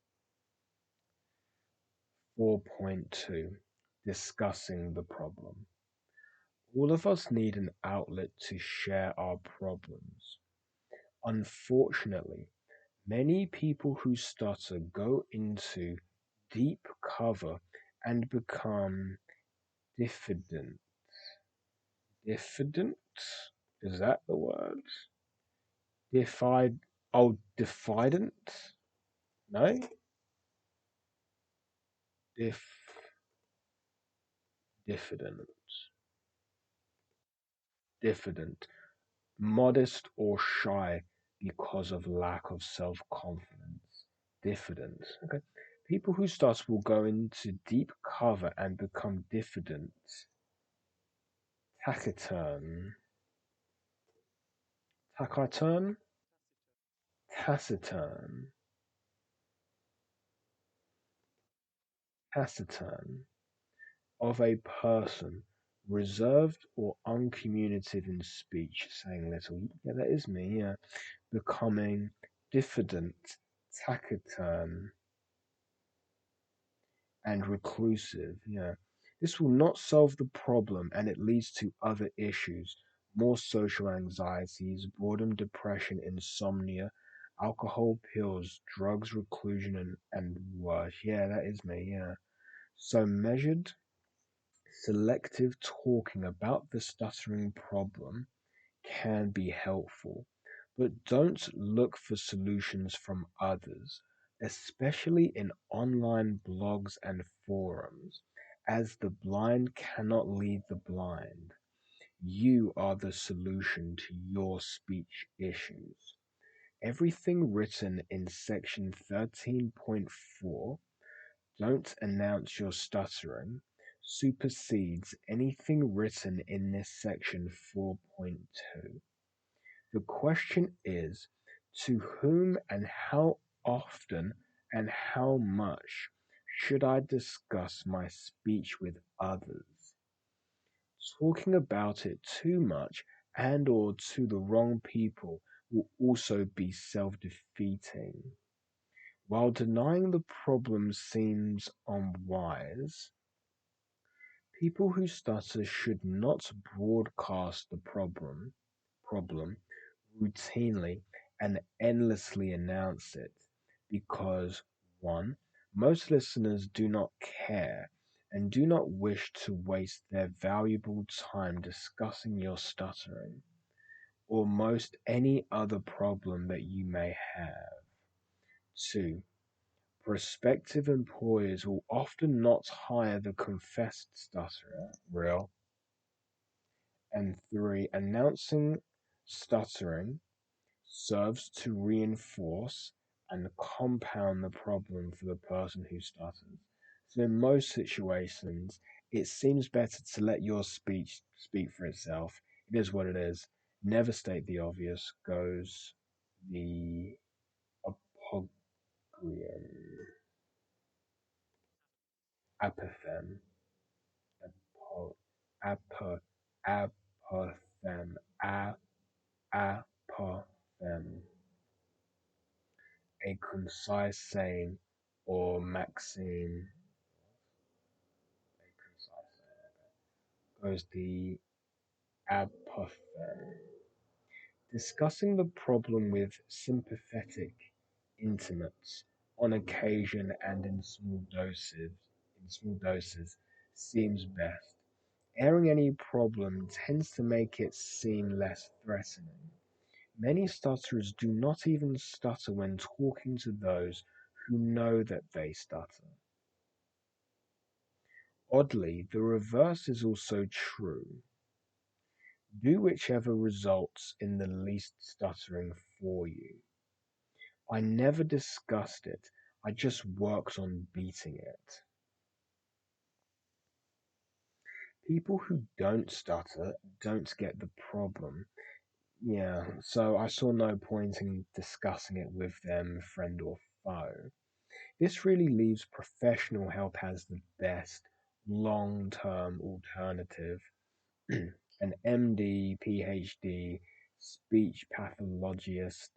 4.2 Discussing the problem. All of us need an outlet to share our problems. Unfortunately, many people who stutter go into deep cover and become diffident. Diffident? Is that the word? Defied? Oh, diffident? No? Dif. Diffident. Diffident. Modest or shy because of lack of self confidence. Diffident. Okay. People who stutter will go into deep cover and become diffident. Taciturn. Taciturn? Taciturn. Taciturn. Of a person reserved or uncommunicative in speech, saying little. Yeah, that is me, yeah. Becoming diffident, taciturn, and reclusive, yeah. This will not solve the problem and it leads to other issues, more social anxieties, boredom, depression, insomnia, alcohol, pills, drugs, reclusion, and worse. Yeah, that is me, yeah. So measured selective talking about the stuttering problem can be helpful, but don't look for solutions from others, especially in online blogs and forums, as the blind cannot lead the blind. You are the solution to your speech issues. Everything written in section 13.4, don't announce your stuttering, supersedes anything written in this section 4.2. The question is, to whom and how often and how much should I discuss my speech with others? Talking about it too much and or to the wrong people will also be self-defeating. While denying the problem seems unwise, people who stutter should not broadcast the problem routinely and endlessly announce it because 1. Most listeners do not care and do not wish to waste their valuable time discussing your stuttering or most any other problem that you may have. 2. Prospective employers will often not hire the confessed stutterer, real. And 3. Announcing stuttering serves to reinforce and compound the problem for the person who stutters. So, in most situations, it seems better to let your speech speak for itself. It is what it is. Never state the obvious, goes the apogrium, apothem, apo, apo, apothem, apothem. A concise saying or maxim, a concise saying, goes the apothegm. Discussing the problem with sympathetic intimates on occasion and in small doses seems best. Airing any problem tends to make it seem less threatening. Many stutterers do not even stutter when talking to those who know that they stutter. Oddly, the reverse is also true. Do whichever results in the least stuttering for you. I never discussed it, I just worked on beating it. People who don't stutter don't get the problem. Yeah, so I saw no point in discussing it with them, friend or foe. This really leaves professional help as the best long term alternative. an MD, PhD, speech pathologist,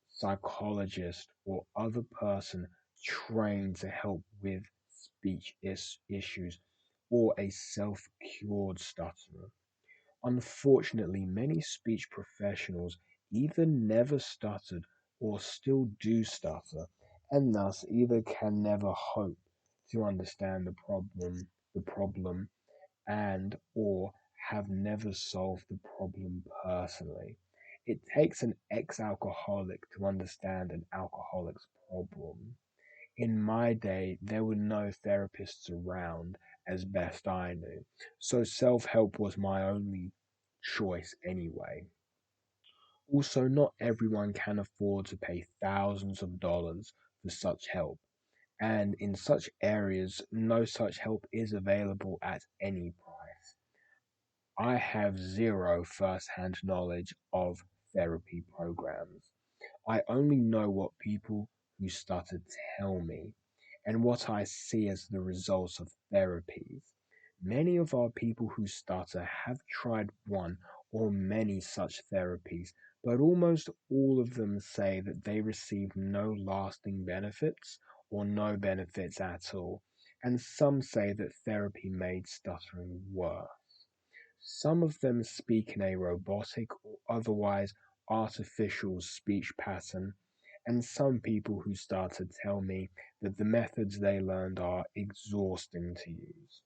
psychologist, or other person trained to help with speech issues, or a self cured stutterer. Unfortunately, many speech professionals either never stuttered or still do stutter, and thus either can never hope to understand the problem and or have never solved the problem personally. It takes an ex-alcoholic to understand an alcoholic's problem. In my day, there were no therapists around as best I knew, so self help was my only choice anyway. Also, not everyone can afford to pay thousands of dollars for such help, and in such areas, no such help is available at any price. I have zero first hand knowledge of therapy programs. I only know what people who stutter tell me and what I see as the results of therapies. Many of our people who stutter have tried one or many such therapies, but almost all of them say that they receive no lasting benefits or no benefits at all, and some say that therapy made stuttering worse. Some of them speak in a robotic or otherwise artificial speech pattern, and some people who start to tell me that the methods they learned are exhausting to use.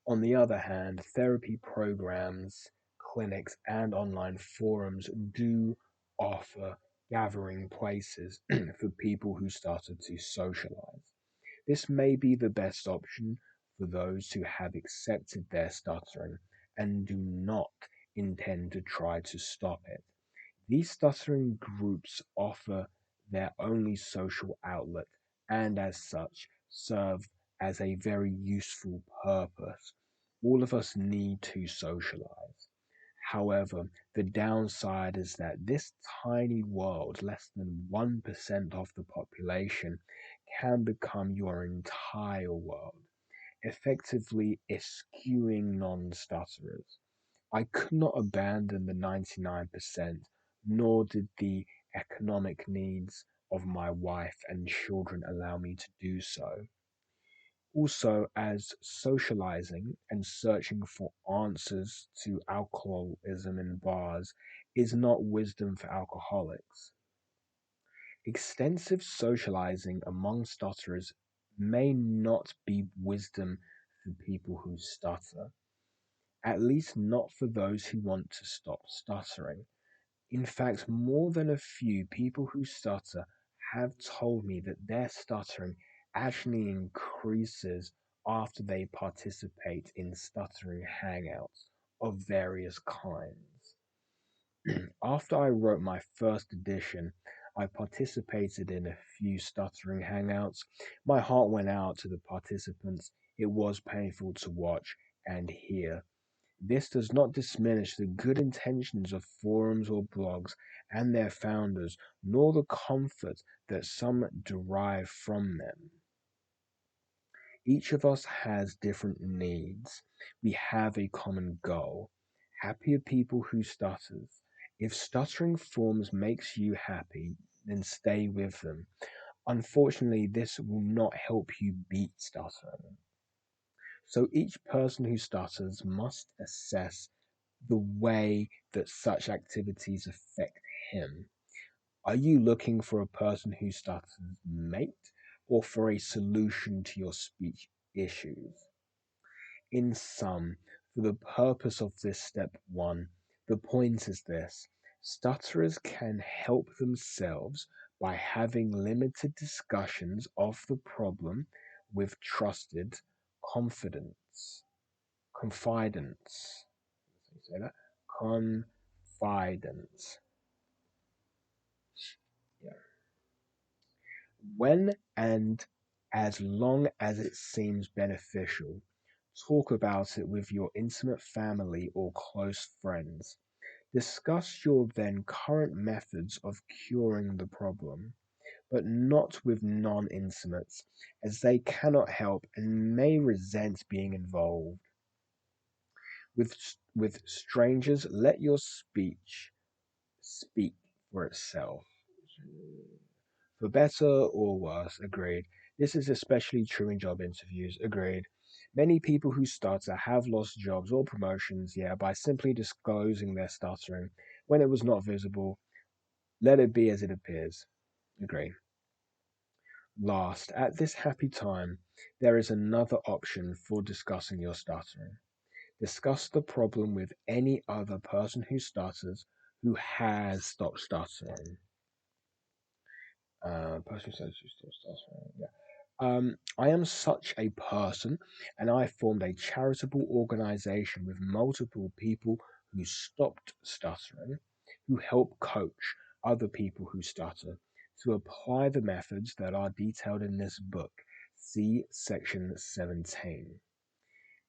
On the other hand, therapy programs, clinics, and online forums do offer gathering places for people who started to socialize. This may be the best option for those who have accepted their stuttering and do not intend to try to stop it. These stuttering groups offer their only social outlet and, as such, serve as a very useful purpose. All of us need to socialize. However, the downside is that this tiny world, less than 1% of the population, can become your entire world, effectively eschewing non stutterers. I could not abandon the 99%, nor did the economic needs of my wife and children allow me to do so. Also, as socializing and searching for answers to alcoholism in bars is not wisdom for alcoholics. Extensive socializing among stutterers may not be wisdom for people who stutter, at least not for those who want to stop stuttering. In fact, more than a few people who stutter have told me that their stuttering actually increases after they participate in stuttering hangouts of various kinds. After I wrote my first edition, I participated in a few stuttering hangouts. My heart went out to the participants. It was painful to watch and hear. This does not diminish the good intentions of forums or blogs and their founders, nor the comfort that some derive from them. Each of us has different needs. We have a common goal. Happier people who stutters. If stuttering forms makes you happy, then stay with them. Unfortunately, this will not help you beat stuttering. So each person who stutters must assess the way that such activities affect him. Are you looking for a person who stutters mate or for a solution to your speech issues? In sum, for the purpose of this step one, the point is this: stutterers can help themselves by having limited discussions of the problem with trusted confidence. Confidence. Say that? Confidence. Yeah. When and as long as it seems beneficial, talk about it with your intimate family or close friends. Discuss your then current methods of curing the problem, but not with non intimates, as they cannot help and may resent being involved. With strangers, let your speech speak for itself. For better or worse, agreed. This is especially true in job interviews, agreed. Many people who stutter have lost jobs or promotions, yeah, by simply disclosing their stuttering when it was not visible. Let it be as it appears. Agree. Last, at this happy time, there is another option for discussing your stuttering. Discuss the problem with any other person who stutters who has stopped stuttering. Person who says who still stuttering. Yeah. I am such a person, and I formed a charitable organization with multiple people who stopped stuttering, who help coach other people who stutter to apply the methods that are detailed in this book. See section 17.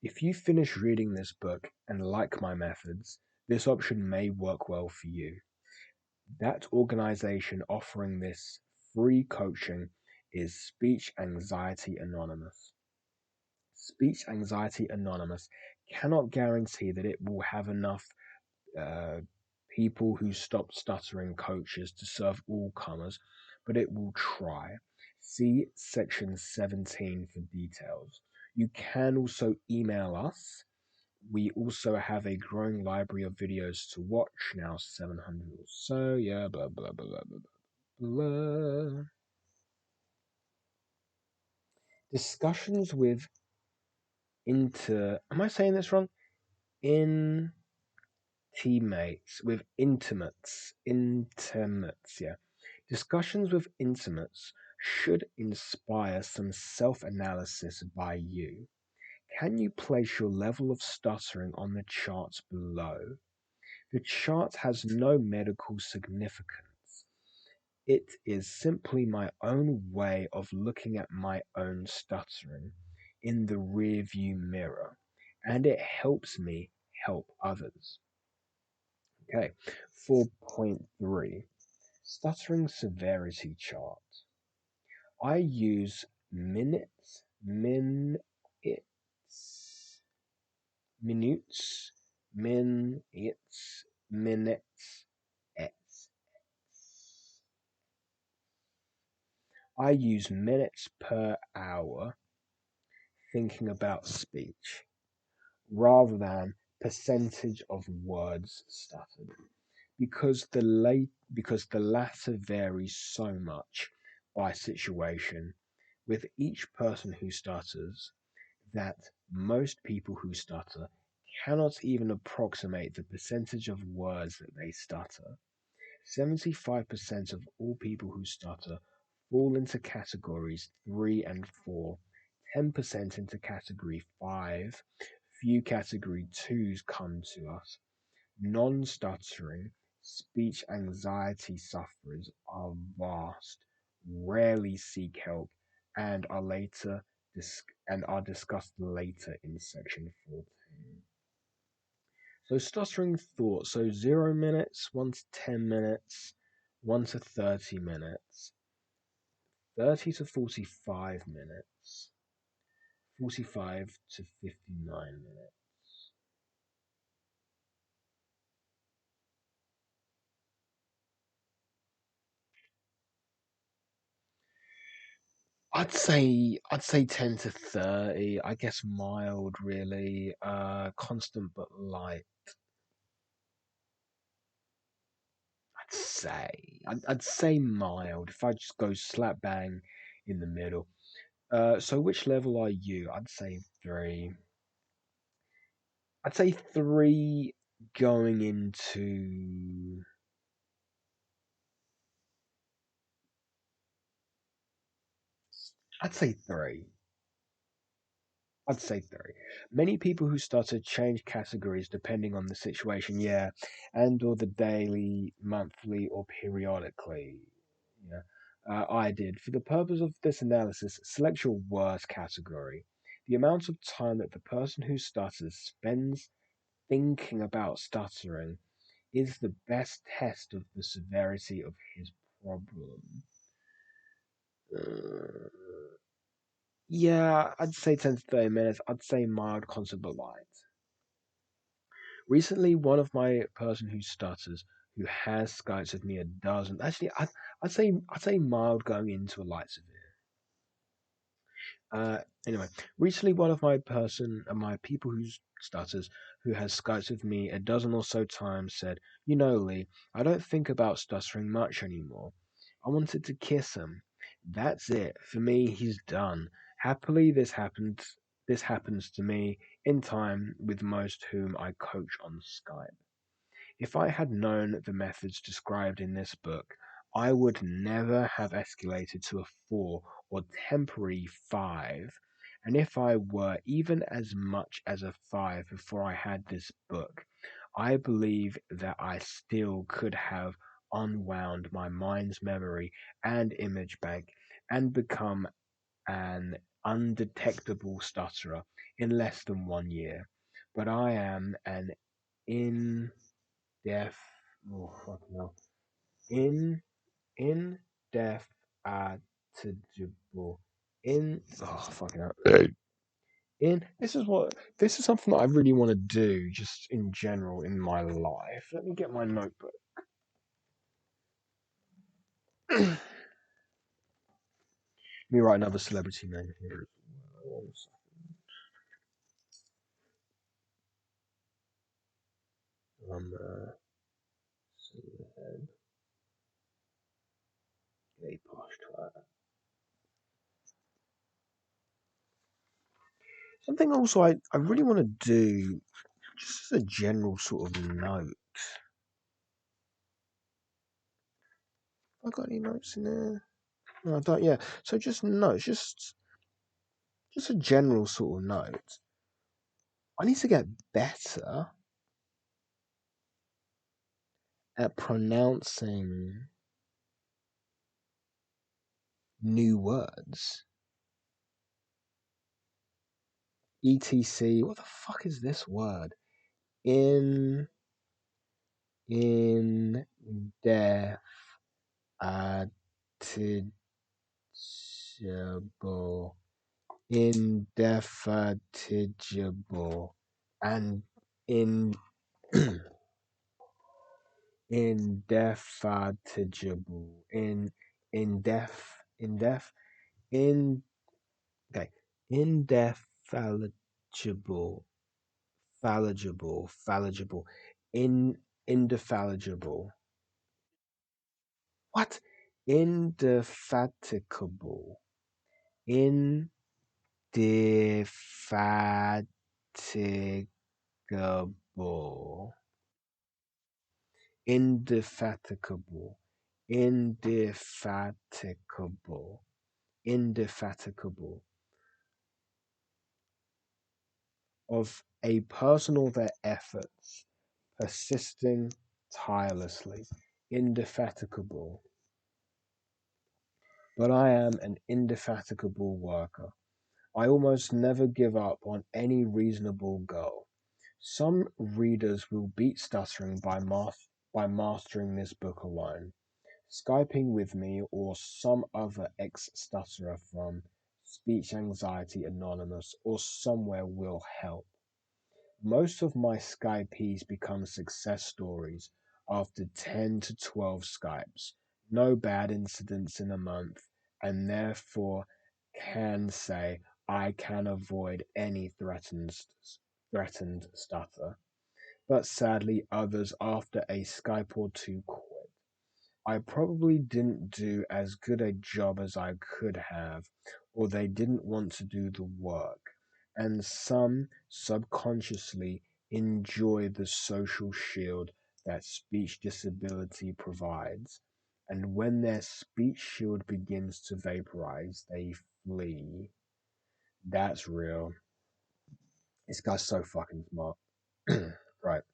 If you finish reading this book and like my methods, this option may work well for you. That organization offering this free coaching is Speech Anxiety Anonymous. Speech Anxiety Anonymous cannot guarantee that it will have enough uh, people who stop stuttering coaches to serve all comers, but it will try. See section 17 for details. You can also email us. We also have a growing library of videos to watch, now 700 or so. Yeah, blah, blah, blah, blah, blah, blah. Discussions with am I saying this wrong? In teammates, with intimates, yeah. Discussions with intimates should inspire some self analysis by you. Can you place your level of stuttering on the charts below? The chart has no medical significance. It is simply my own way of looking at my own stuttering in the rearview mirror, and it helps me help others. Okay, 4.3 Stuttering Severity Chart. I use minutes, minutes, minutes, X. I use minutes per hour thinking about speech rather than percentage of words stuttered because the latter varies so much by situation with each person who stutters that most people who stutter cannot even approximate the percentage of words that they stutter. 75% of all people who stutter fall into categories 3 and 4, 10% into category 5, few category 2s come to us. Non stuttering, speech anxiety sufferers are vast, rarely seek help, and are discussed later in section 14. So stuttering thought. So 0 minutes, 1 to 10 minutes, 1 to 30 minutes, 30 to 45 minutes, 45 to 59 minutes. I'd say 10 to 30. I guess mild, really. Constant but light. I'd say mild. If I just go slap bang in the middle. So which level are you? I'd say three. I'd say three going into. I'd say three. I'd say three. Many people who started change categories depending on the situation, yeah, and or the daily, monthly, or periodically. Yeah, I did. For the purpose of this analysis, select your worst category. The amount of time that the person who stutters spends thinking about stuttering is the best test of the severity of his problem. Uh, yeah, I'd say 10 to 30 minutes. I'd say mild, constant, but light. Recently, one of my person who stutters, who has Skypes with me a dozen. Actually, I'd say mild going into a light severe. Uh, anyway, recently one of my people who stutters, who has Skyped with me a dozen or so times, said, "You know, Lee, I don't think about stuttering much anymore. I wanted to kiss him. That's it. For me, he's done. Happily, This happens to me in time with most whom I coach on Skype. If I had known the methods described in this book, I would never have escalated to a 4 or temporary 5. And if I were even as much as a 5 before I had this book, I believe that I still could have unwound my mind's memory and image bank and become an undetectable stutterer in less than 1 year. But I am an in def oh fucking hell. In indefatigable in oh fucking hell. In this is something that I really want to do just in general in my life. Let me get my notebook. Let me write another celebrity name here. One second. Celeb, gay posh twat. Something also I really want to do, just as a general sort of note. I got any notes in there? No, I don't. Yeah. So just notes, just a general sort of note. I need to get better at pronouncing new words. ETC. What the fuck is this word? In indefatigable, indefatigable, and in indefatigable, indef in okay, indefalligible, falligible, in indefatigable. What? Indefatigable, indefatigable, indefatigable, indefatigable, indefatigable, of a person or their efforts, persisting tirelessly, indefatigable. But I am an indefatigable worker. I almost never give up on any reasonable goal. Some readers will beat stuttering by mastering this book alone. Skyping with me or some other ex-stutterer from Speech Anxiety Anonymous or somewhere will help. Most of my Skypees become success stories after 10 to 12 Skypes, no bad incidents in a month, and therefore can say I can avoid any threatened stutter. But sadly, others after a Skype or two quit. I probably didn't do as good a job as I could have, or they didn't want to do the work, and some subconsciously enjoy the social shield that speech disability provides, and when their speech shield begins to vaporize, they flee. That's real. This guy's so fucking smart. Right.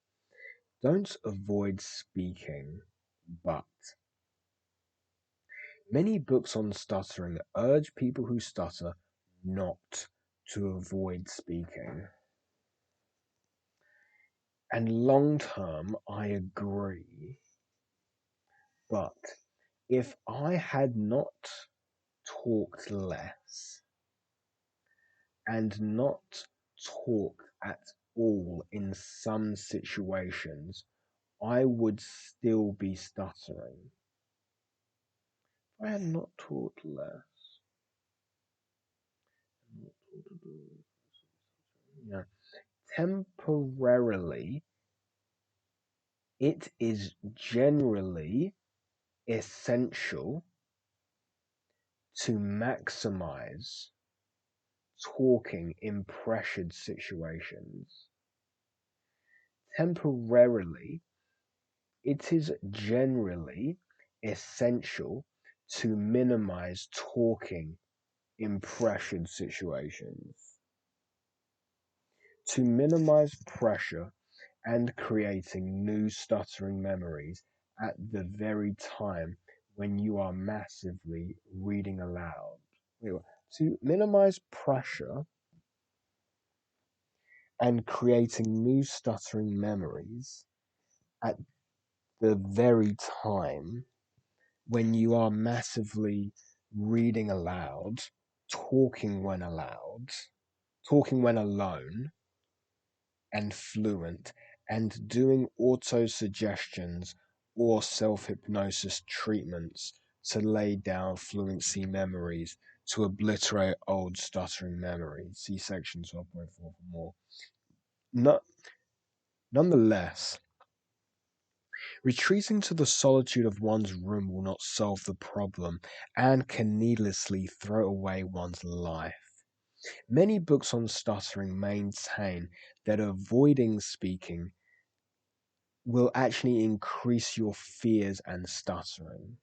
Don't avoid speaking, but many books on stuttering urge people who stutter not to avoid speaking. And long term, I agree. But if I had not talked less and not talked at all in some situations, I would still be stuttering. If I had not taught less. Yeah. Temporarily, it is generally essential to maximize talking in pressured situations. Temporarily, it is generally essential to minimize talking in pressured situations. To minimize pressure and creating new stuttering memories at the very time when you are massively reading aloud. To minimize pressure and creating new stuttering memories at the very time when you are massively reading aloud, talking when aloud, talking when alone, and fluent, and doing auto suggestions or self hypnosis treatments to lay down fluency memories to obliterate old stuttering memories. See section 12.4 for more. No, nonetheless, retreating to the solitude of one's room will not solve the problem and can needlessly throw away one's life. Many books on stuttering maintain that avoiding speaking will actually increase your fears and stuttering.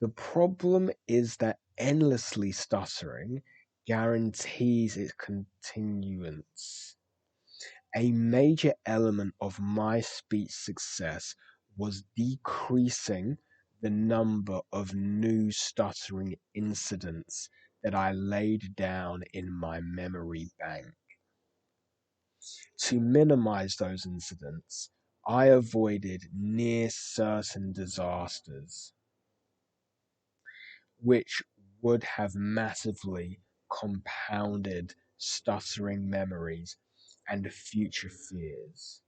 The problem is that endlessly stuttering guarantees its continuance. A major element of my speech success was decreasing the number of new stuttering incidents that I laid down in my memory bank. To minimize those incidents, I avoided near certain disasters, which would have massively compounded stuttering memories and future fears.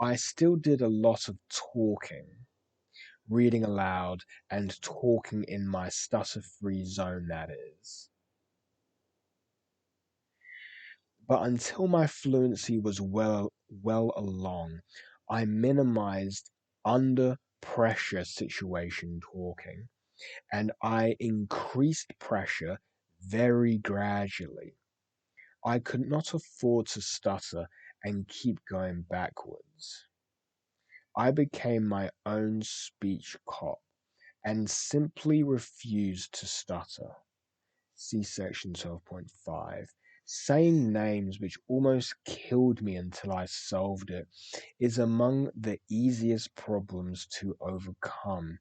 I still did a lot of talking, reading aloud, and talking in my stutter free zone, that is. But until my fluency was well along, I minimized under pressure situation talking, and I increased pressure very gradually. I could not afford to stutter and keep going backwards. I became my own speech cop and simply refused to stutter. See section 12.5. Saying names which almost killed me until I solved it is among the easiest problems to overcome,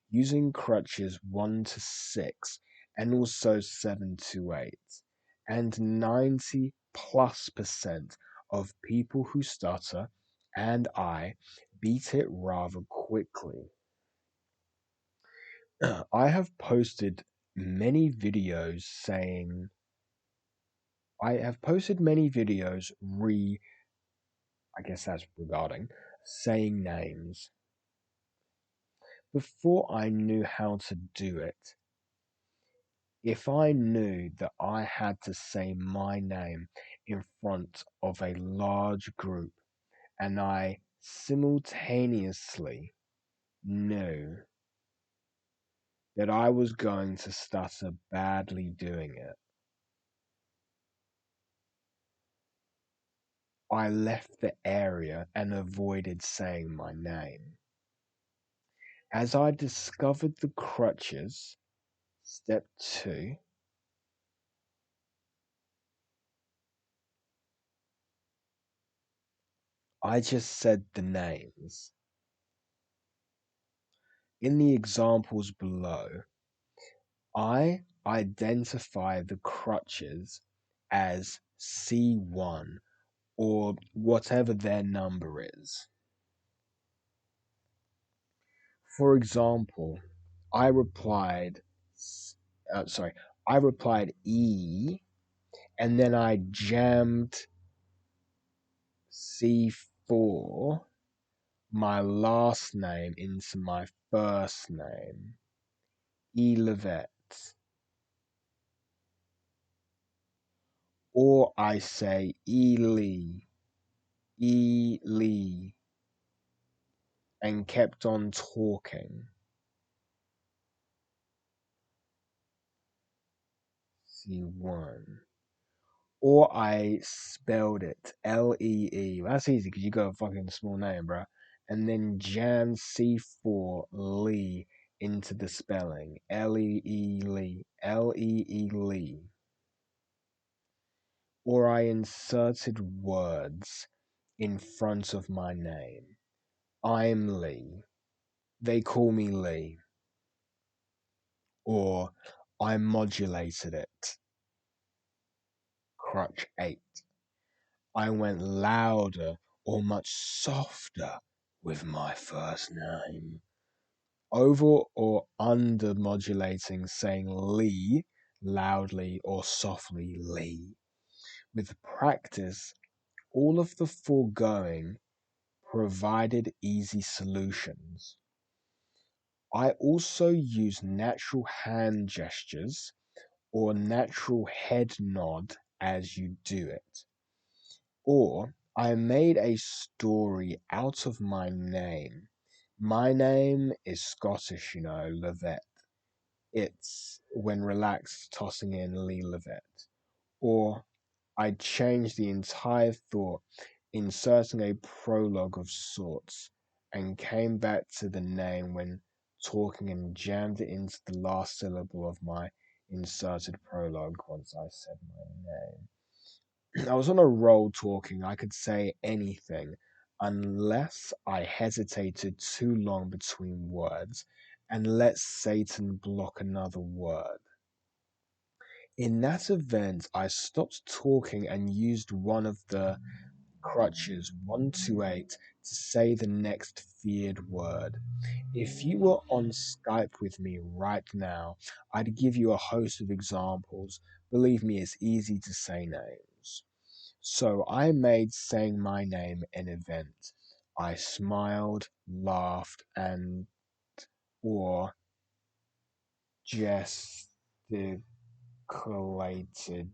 using crutches 1 to 6 and also 7 to 8. And 90 plus percent of people who stutter, and I, beat it rather quickly. I have posted many videos saying I have posted many videos I guess that's regarding saying names. Before I knew how to do it, if I knew that I had to say my name in front of a large group and I simultaneously knew that I was going to stutter badly doing it, I left the area and avoided saying my name. As I discovered the crutches, step 2, I just said the names. In the examples below, I identify the crutches as C1 or whatever their number is. For example, I replied, I replied E and then I jammed C4, my last name, into my first name, Lovett. Or I say Lee, and kept on talking. C1. Or I spelled it Lee. That's easy because you got a fucking small name, bro. And then jam C4 Lee into the spelling Lee, Lee. Or I inserted words in front of my name. I'm Lee. They call me Lee. Or I modulated it. Crutch 8. I went louder or much softer with my first name. Over or under modulating, saying Lee loudly or softly Lee. With practice, all of the foregoing provided easy solutions. I also use natural hand gestures or natural head nod as you do it. Or I made a story out of my name. My name is Scottish, Lovett. It's when relaxed, tossing in Lee Lovett. Or I changed the entire thought, inserting a prologue of sorts, and came back to the name when talking and jammed it into the last syllable of my inserted prologue once I said my name. I was on a roll talking. I could say anything unless I hesitated too long between words and let Satan block another word. In that event, I stopped talking and used one of the crutches 128 to say the next feared word. If you were on Skype with me right now, I'd give you a host of examples. Believe me, it's easy to say names. So I made saying my name an event. I smiled, laughed, and or gesticulated,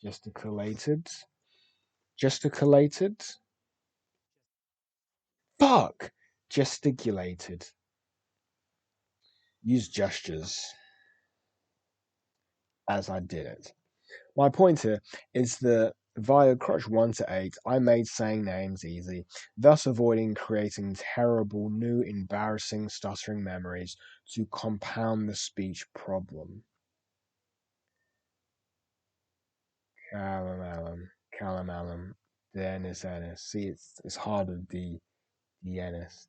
gesticulated, gesticulated. Fuck, gesticulated. Use gestures as I did it. My point here is that via crutch 1 to 8, I made saying names easy, thus avoiding creating terrible, new, embarrassing, stuttering memories to compound the speech problem. Callum, Callum, Dennis, Ennis. See, it's harder. Dennis, Dennis,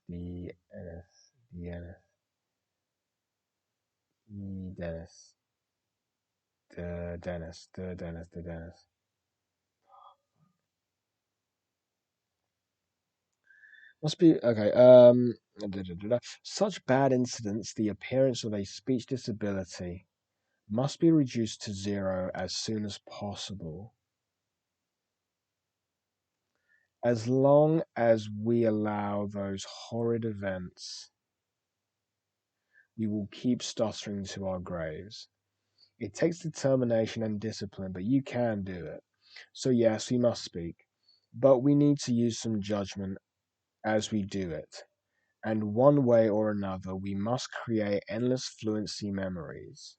Dennis, Dennis. Must be okay. Such bad incidents, the appearance of a speech disability must be reduced to zero as soon as possible. As long as we allow those horrid events, we will keep stuttering to our graves. It takes determination and discipline, but you can do it. So, yes, we must speak, but we need to use some judgment as we do it. And one way or another, we must create endless fluency memories.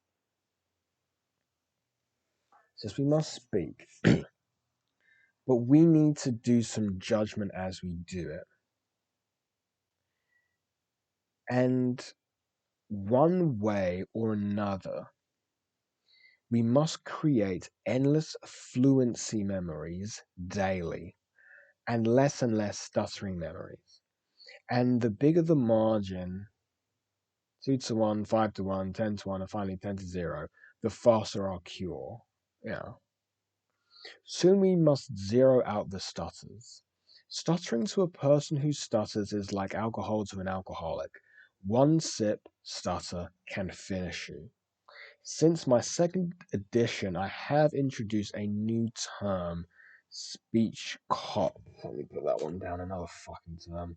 Says we must speak, but we need to do some judgment as we do it. And one way or another, we must create endless fluency memories daily and less stuttering memories. And the bigger the margin, 2 to 1, 5 to 1, 10 to 1, and finally 10 to 0, the faster our cure. Yeah. Soon we must zero out the stutters. Stuttering to a person who stutters is like alcohol to an alcoholic. One sip stutter can finish you. Since my second edition, I have introduced a new term, speech cop. Let me put that one down, another fucking term.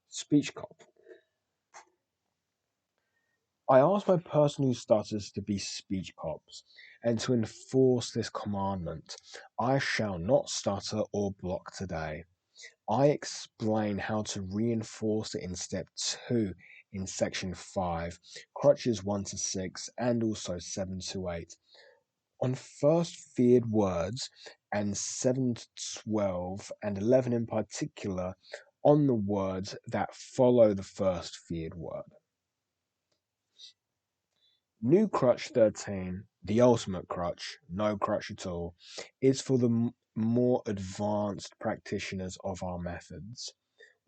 Speech cop. I asked my person who stutters to be speech cops, and to enforce this commandment, I shall not stutter or block today. I explain how to reinforce it in step 2 in section 5, crutches 1 to 6, and also 7 to 8. On first feared words, and 7 to 12, and 11 in particular, on the words that follow the first feared word. New crutch 13, the ultimate crutch, no crutch at all, is for the more advanced practitioners of our methods.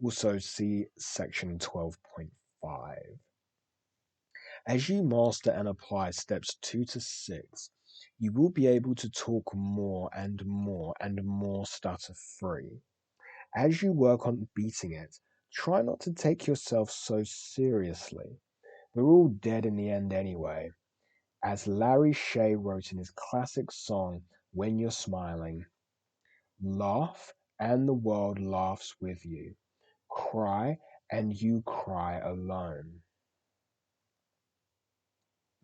Also see section 12.5. As you master and apply steps 2 to 6, you will be able to talk more and more and more stutter free. As you work on beating it, try not to take yourself so seriously. We're all dead in the end anyway. As Larry Shea wrote in his classic song, When You're Smiling, laugh and the world laughs with you. Cry and you cry alone.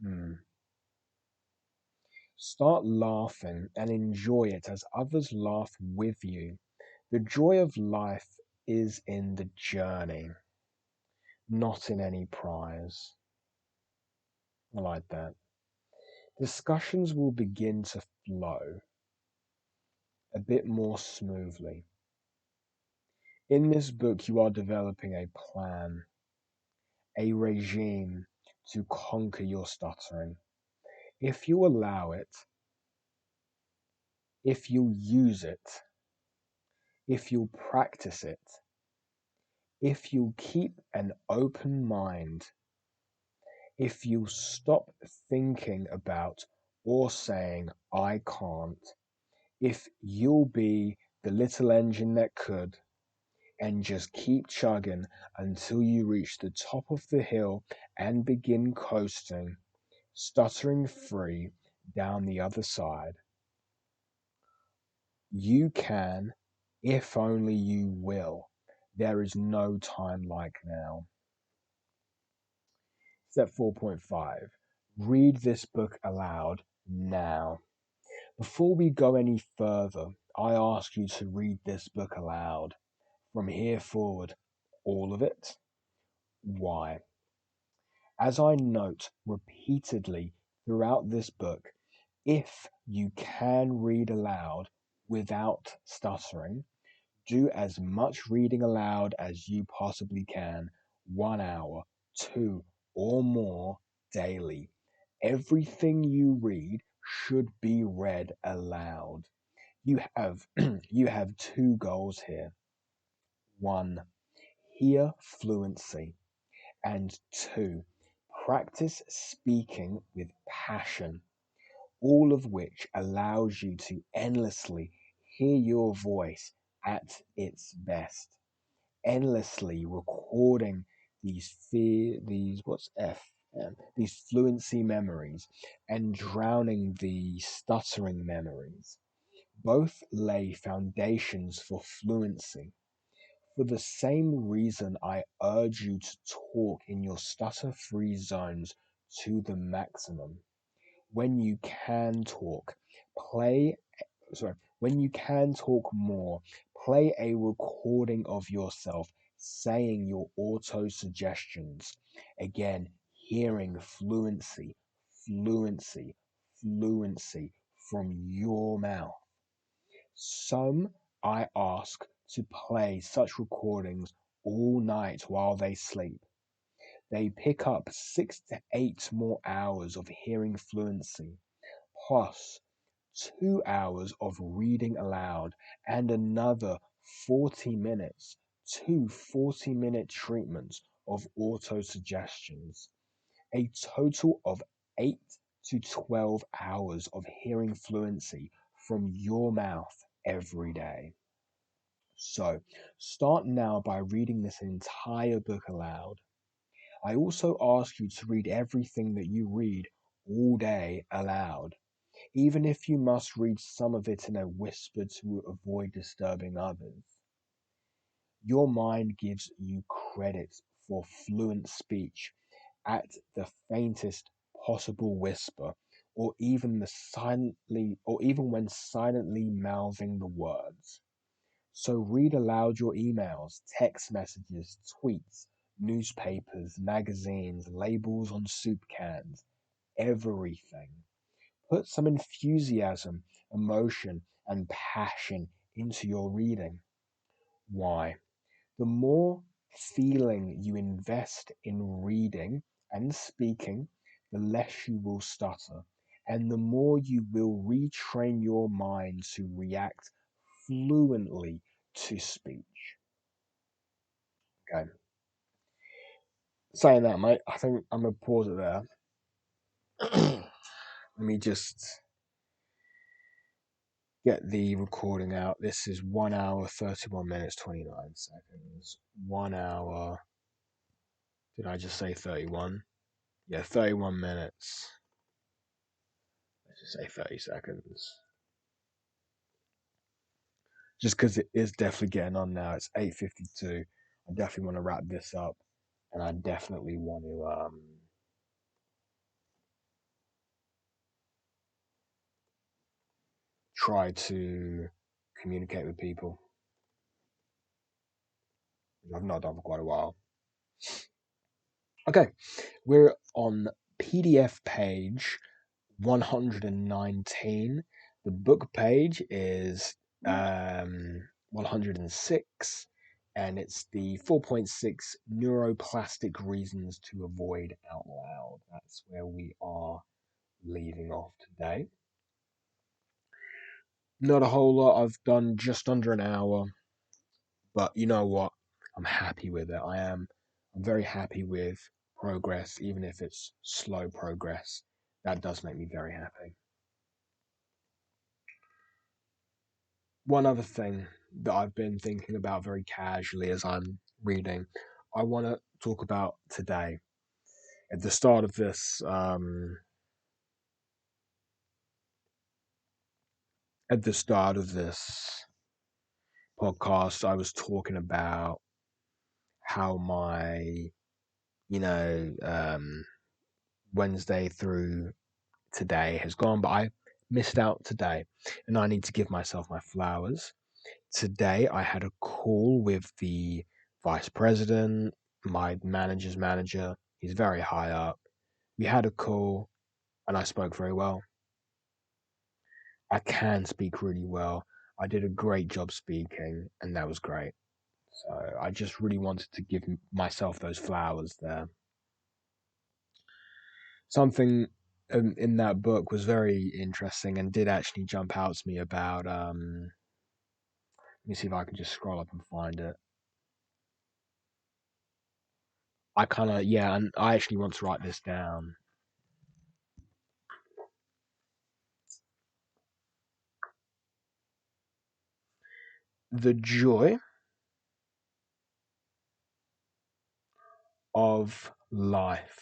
Hmm. Start laughing and enjoy it as others laugh with you. The joy of life is in the journey, not in any prize. I like that. Discussions will begin to flow a bit more smoothly. In this book, you are developing a plan, a regime to conquer your stuttering. If you allow it, if you use it, if you practice it, if you keep an open mind, if you stop thinking about or saying, I can't, if you'll be the little engine that could, and just keep chugging until you reach the top of the hill and begin coasting, stuttering free down the other side. You can, if only you will. There is no time like now. Step 4.5. Read this book aloud now. Before we go any further, I ask you to read this book aloud. From here forward, all of it. Why? As I note repeatedly throughout this book, if you can read aloud without stuttering, do as much reading aloud as you possibly can, 1 hour, 2, or more daily. Everything you read should be read aloud. You have you have two goals here. One, hear fluency, and two, practice speaking with passion, all of which allows you to endlessly hear your voice at its best, endlessly recording these fluency memories and drowning the stuttering memories. Both lay foundations for fluency. For the same reason, I urge you to talk in your stutter free zones to the maximum. When you can talk, play, when you can talk more, play a recording of yourself saying your auto suggestions. Again, hearing fluency, fluency, fluency from your mouth. Some I ask to play such recordings all night while they sleep. They pick up 6 to 8 more hours of hearing fluency, plus 2 hours of reading aloud, and another 40 minutes, 2 40-minute treatments of auto-suggestions. A total of 8 to 12 hours of hearing fluency from your mouth. every day. So start now by reading this entire book aloud. I also ask you to read everything that you read all day aloud, even if you must read some of it in a whisper to avoid disturbing others. Your mind gives you credit for fluent speech at the faintest possible whisper, or even when silently mouthing the words. So read aloud your emails, text messages, tweets, newspapers, magazines, labels on soup cans, everything. Put some enthusiasm, emotion, and passion into your reading. Why? The more feeling you invest in reading and speaking, the less you will stutter, and the more you will retrain your mind to react fluently to speech. Okay. Saying that, mate, I think I'm gonna pause it there. Let me just get the recording out. This is 1 hour, 31 minutes, 29 seconds. 1 hour. Did I just say 31? Yeah, 31 minutes. Let's just say 30 seconds. Just because it is definitely getting on now. It's 8:52. I definitely want to wrap this up, and I definitely want to try to communicate with people, which I've not done for quite a while. Okay, we're on PDF page 119. The book page is 106, and it's the 4.6 neuroplastic reasons to avoid out loud. That's where we are leaving off today. Not a whole lot. I've done just under an hour, but you know what? I'm happy with it. I'm very happy with progress, even if it's slow progress. That does make me very happy. One other thing that I've been thinking about very casually as I'm reading, I want to talk about today. At the start of this podcast, I was talking about how my, you know, Wednesday through today has gone, but I missed out today, and I need to give myself my flowers. Today, I had a call with the vice president, my manager's manager. He's very high up. We had a call, and I spoke very well. I can speak really well. I did a great job speaking, and that was great. So I just really wanted to give myself those flowers there. Something in that book was very interesting and did actually jump out to me about. Let me see if I can just scroll up and find it. I kind of, yeah, and I actually want to write this down. The joy of life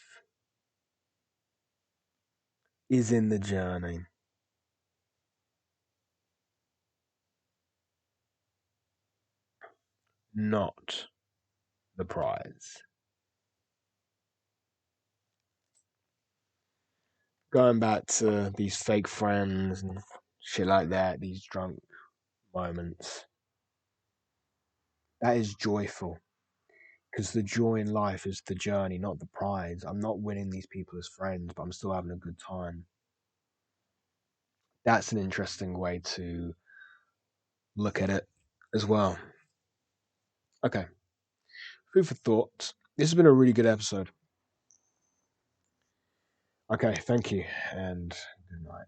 is in the journey, not the prize. Going back to these fake friends and shit like that, these drunk moments, that is joyful. Because the joy in life is the journey, not the prize. I'm not winning these people as friends, but I'm still having a good time. That's an interesting way to look at it as well. Okay, food for thought. This has been a really good episode. Okay, thank you, and good night.